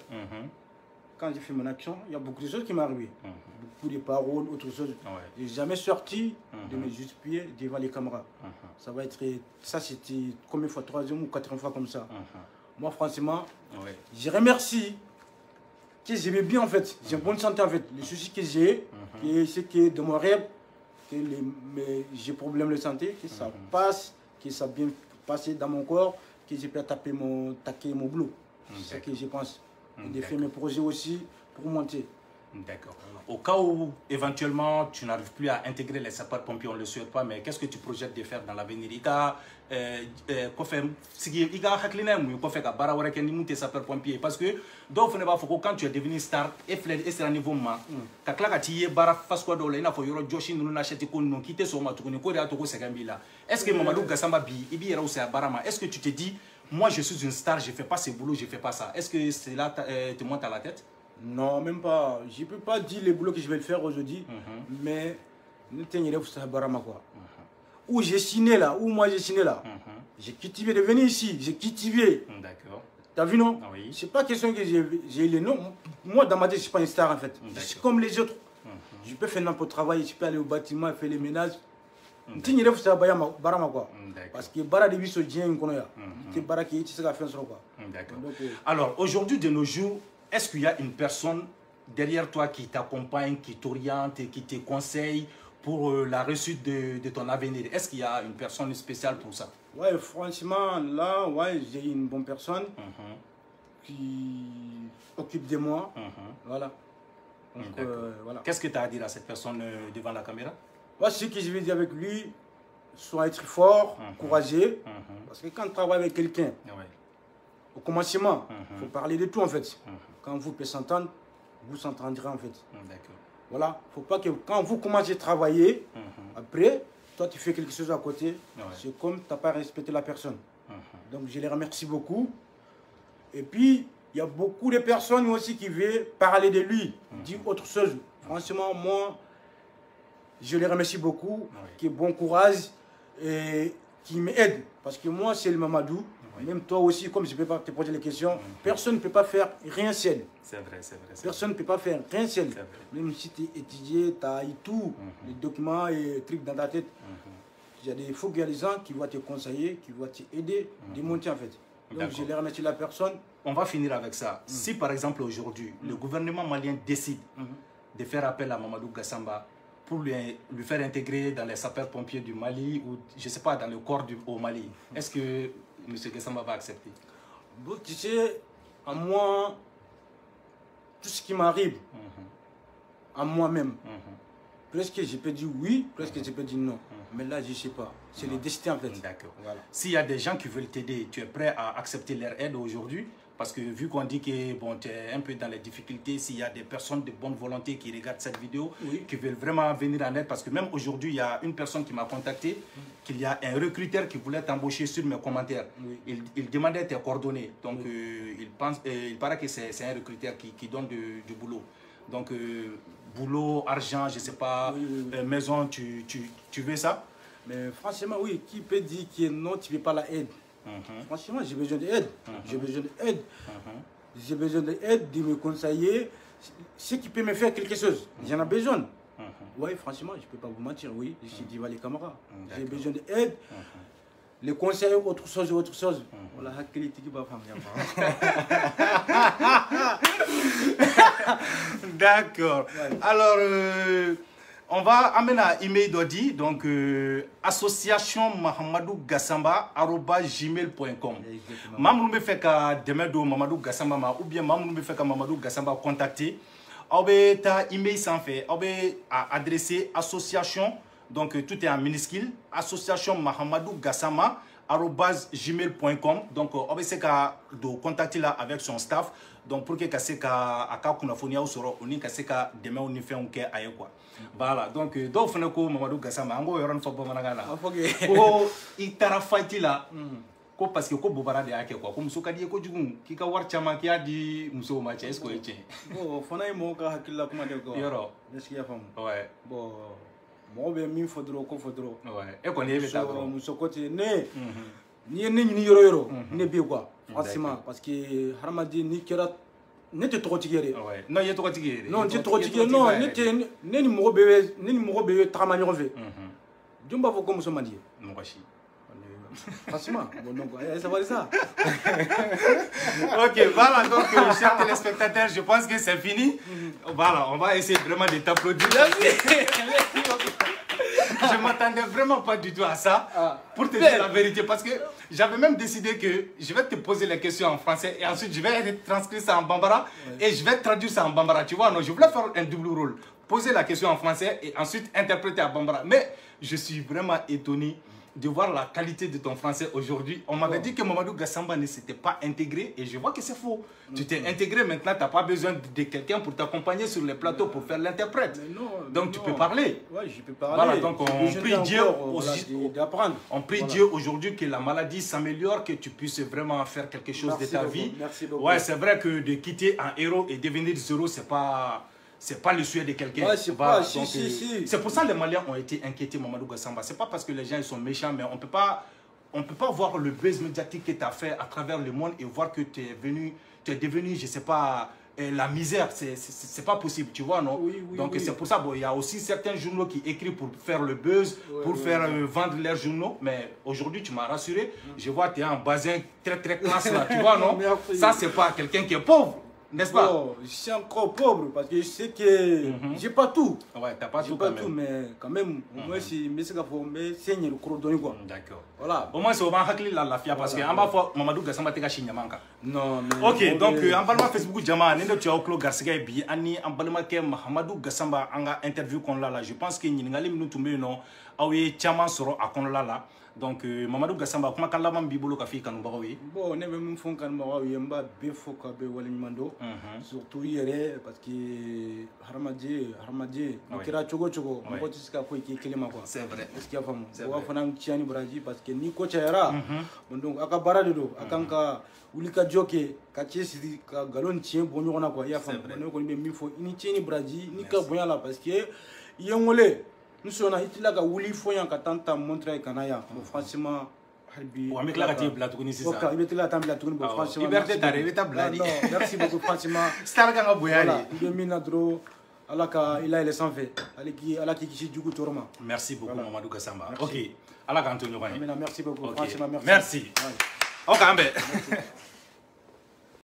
S2: Quand j'ai fait mon action, il y a beaucoup de choses qui m'arrivent. Beaucoup de paroles, autre chose. Je n'ai jamais sorti de mes juste pieds devant les caméras. Ça va être. Ça, c'était combien de fois? 3e ou 4e fois comme ça. Moi, franchement, je remercie. Que je vais bien en fait. J'ai une bonne santé en fait. Les soucis que j'ai, c'est que de mon rêve, que j'ai problème de santé, que ça passe, que ça bien passé dans mon corps, que je peux taquer mon boulot. C'est ce que je pense. Et de faire mes projets aussi pour monter.
S1: D'accord. Au cas où, éventuellement, tu n'arrives plus à intégrer les sapeurs-pompiers, on ne le souhaite pas, mais qu'est-ce que tu projettes de faire dans l'avenir? Il y a sapeurs-pompiers. Parce que, quand tu es devenu star, et c'est un niveau ma, est-ce que Mamadou Gassamba est-ce que tu te dis, moi je suis une star, je ne fais pas ce boulot, je ne fais pas ça? Est-ce que cela te monte à la tête?
S2: Non, même pas. Je ne peux pas dire les boulots que je vais le faire aujourd'hui, mais où j'ai signé là, où moi j'ai signé là. J'ai cultivé de venir ici, j'ai cultivé.
S1: D'accord.
S2: T'as vu non?
S1: Oui.
S2: C'est pas question que j'ai les noms. Moi dans ma tête, je ne suis pas une star en fait. Je suis comme les autres. Je peux faire n'importe quoi travailler, je peux aller au bâtiment, faire les ménages. Parce que bara de biso dien konoya. C'est bara qui est faire ça quoi.
S1: D'accord. Alors aujourd'hui de nos jours, est-ce qu'il y a une personne derrière toi qui t'accompagne, qui t'oriente, qui te conseille pour la réussite de ton avenir? Est-ce qu'il y a une personne spéciale pour ça?
S2: Ouais, franchement, là, ouais, j'ai une bonne personne qui occupe de moi. Voilà. Donc, voilà.
S1: Qu'est-ce que tu as à dire à cette personne devant la caméra?
S2: Moi, ce que je vais dire avec lui, soit être fort, courageux. Parce que quand on travaille avec quelqu'un, au commencement, il faut parler de tout en fait. Quand vous pouvez s'entendre, vous s'entendrez en fait. Voilà, il ne faut pas que quand vous commencez à travailler, après, toi tu fais quelque chose à côté, c'est comme tu n'as pas respecté la personne. Donc je les remercie beaucoup. Et puis, il y a beaucoup de personnes aussi qui veulent parler de lui, dire autre chose. Franchement, moi, je les remercie beaucoup, qui bon courage et qui m'aident. Parce que moi, c'est le Mamadou. Même toi aussi, comme je ne peux pas te poser les questions, personne ne peut pas faire rien seul.
S1: C'est vrai, c'est vrai.
S2: Personne ne peut pas faire rien seul. Même si tu es étudié, tu as eu tout, les documents et trucs dans ta tête. il y a des faut qu'il y a des gens qui vont te conseiller, qui vont t'aider, démonter en fait. Donc je les remercie la personne.
S1: On va finir avec ça. Si par exemple aujourd'hui, le gouvernement malien décide de faire appel à Mamadou Gassamba pour lui faire intégrer dans les sapeurs-pompiers du Mali ou je ne sais pas, dans le corps au Mali, est-ce que M. Gassamba va accepter?
S2: Donc, tu sais, à moi, tout ce qui m'arrive, à moi-même, presque je peux dire oui, presque je peux dire non. Mais là, je ne sais pas. C'est le destin en fait.
S1: D'accord.
S2: Voilà.
S1: S'il y a des gens qui veulent t'aider, tu es prêt à accepter leur aide aujourd'hui? Parce que vu qu'on dit que bon, tu es un peu dans les difficultés, s'il y a des personnes de bonne volonté qui regardent cette vidéo, qui veulent vraiment venir en aide, parce que même aujourd'hui, il y a une personne qui m'a contacté, qu'il y a un recruteur qui voulait t'embaucher sur mes commentaires. Il demandait tes coordonnées. Donc, il paraît que c'est un recruteur qui donne du boulot. Donc, boulot, argent, je ne sais pas, maison, tu veux ça?
S2: Mais franchement, oui, qui peut dire que non, tu ne veux pas la aide? Franchement, j'ai besoin d'aide. J'ai besoin d'aide. J'ai besoin d'aide, de me conseiller. Ce qui peut me faire quelque chose, j'en ai besoin. Oui, franchement, je ne peux pas vous mentir. Oui, je suis dit, les camarades. J'ai besoin d'aide. Les conseils, autre chose. Voilà,
S1: d'accord. Alors, on va amener un email d'Odi, donc associationmahamadougassamba@gmail.com. Mamadou me fait ka demedo Mamadou Gassamba ou bien Mamadou me fait ka Mamadou Gassamba contacter. Aube ta email sans fait, aube à adresser association, donc tout est en minuscule, associationmahamadougassamba@gmail.com. Donc aube c'est ka do contacter là avec son staff. Donc pour que kase ka aka kunafonia ou soro oni kase ka demain on fait on ke aye quoi. Voilà, donc donc fana ko Mamadou Gassamba ngo yoron fo bamananga la ko itara fighti la ko parce que ko bobara de ake quoi ko muso kadi ko jugun ki ka war chama ki adi muso ma che est-ce que che
S2: bon fana mo ka hakilla kuma de ko
S1: yoro
S2: est-ce qu'il y a femme
S1: ouais
S2: bon mo be min fodro ko fodro
S1: ouais e ko ne be ta ko
S2: muso ko te ne ni ni yoro ne be quoi franchement parce que haramadi ni kera ne te tɔgɔ tigi yɛrɛ
S1: non ye tɔgɔ tigi yɛrɛ
S2: non te tɔgɔ tigi yɛrɛ non ne te ne ni mɔgɔ bɛ tagama ɲɔgɔn fɛ jɔn b'a fɔ ko muso man di ye
S1: mɔgɔ si
S2: franchement bon donc ça va ça
S1: ok voilà donc chers téléspectateurs je pense que c'est fini voilà on va essayer vraiment de t'applaudir. Je m'attendais vraiment pas du tout à ça, pour te dire la vérité, parce que j'avais même décidé que je vais te poser les questions en français et ensuite je vais transcrire ça en bambara et je vais traduire ça en bambara, tu vois, non, je voulais faire un double rôle, poser la question en français et ensuite interpréter en bambara, mais je suis vraiment étonné de voir la qualité de ton français aujourd'hui. On m'avait dit que Mamadou Gassamba ne s'était pas intégré et je vois que c'est faux. Tu t'es intégré maintenant, tu n'as pas besoin de quelqu'un pour t'accompagner sur les plateaux pour faire l'interprète. Donc tu peux parler.
S2: Oui, je peux parler.
S1: Voilà, donc on prie Dieu
S2: d'apprendre.
S1: On prie Dieu aujourd'hui que la maladie s'améliore, que tu puisses vraiment faire quelque chose de ta vie.
S2: Merci beaucoup.
S1: Ouais, c'est vrai que de quitter un héros et devenir zéro, c'est pas le souhait de quelqu'un.
S2: Ouais, c'est pour
S1: ça que les Maliens ont été inquiétés, Mamadou Gassamba. C'est pas parce que les gens ils sont méchants, mais on peut pas voir le buzz médiatique que tu as fait à travers le monde et voir que tu es devenu, je sais pas, la misère. C'est pas possible, tu vois, non? Donc c'est pour ça, bon, il y a aussi certains journaux qui écrivent pour faire le buzz, pour faire vendre leurs journaux. Mais aujourd'hui, tu m'as rassuré. Je vois que tu es en basin très très classe là, tu vois, non? Ça, c'est pas quelqu'un qui est pauvre. N'est-ce pas?
S2: Oh, je suis encore pauvre parce que je sais que j'ai pas tout.
S1: Ouais, t'as pas tout
S2: quand même. Mais quand même, moi, c'est le cordonnier quoi.
S1: D'accord.
S2: Voilà.
S1: Au moins, c'est au moins hakli la fia parce que en bas fois Mamadou Gassamba te ka shinyamanka.
S2: Non, mais
S1: ok, donc en balma Facebook jama nendo tu oklo garsiga bi ani en balma ke Mamadou Gassamba anga interview kon la je pense que nyingali minu tumbe no awe chama soro akon la. Donc Mamadou Gassamba kuma kala man bibolo ka fi kanu bagawi
S2: bon ne be mun fon kan bagawi mba be foka be wala nyimando surtout yere parce que harmadie kira chogo on ko tiska ko ki kelema quoi
S1: c'est vrai
S2: est-ce qu'il y a femme wa fana tiani braji parce que ni ko chayara donc aka barade do akanka ulika joke ka tiesi ka galon tien bonyo na quoi ya femme ne ko be mi fo ni tieni braji ni ka bonya la parce que yengole nous sommes là ka wuli foyan ka tanta montrer kanaya franchement harbi
S1: wa mikla ka ti blatuguni sisa
S2: ok il était là tam blatuguni franchement
S1: liberté tare beta bladi
S2: non merci beaucoup franchement
S1: star ka boyali
S2: de minadro il a les sans fait. Allah qui kisi Djougou Tourma.
S1: Merci beaucoup,
S2: Voilà.
S1: Mamadou Gassamba.
S2: Merci.
S1: Ok. Allah Antonio Gane.
S2: Merci beaucoup.
S1: Ok.
S2: Franchement, merci.
S1: Merci.
S2: Ouais.
S1: Ok, Ambe.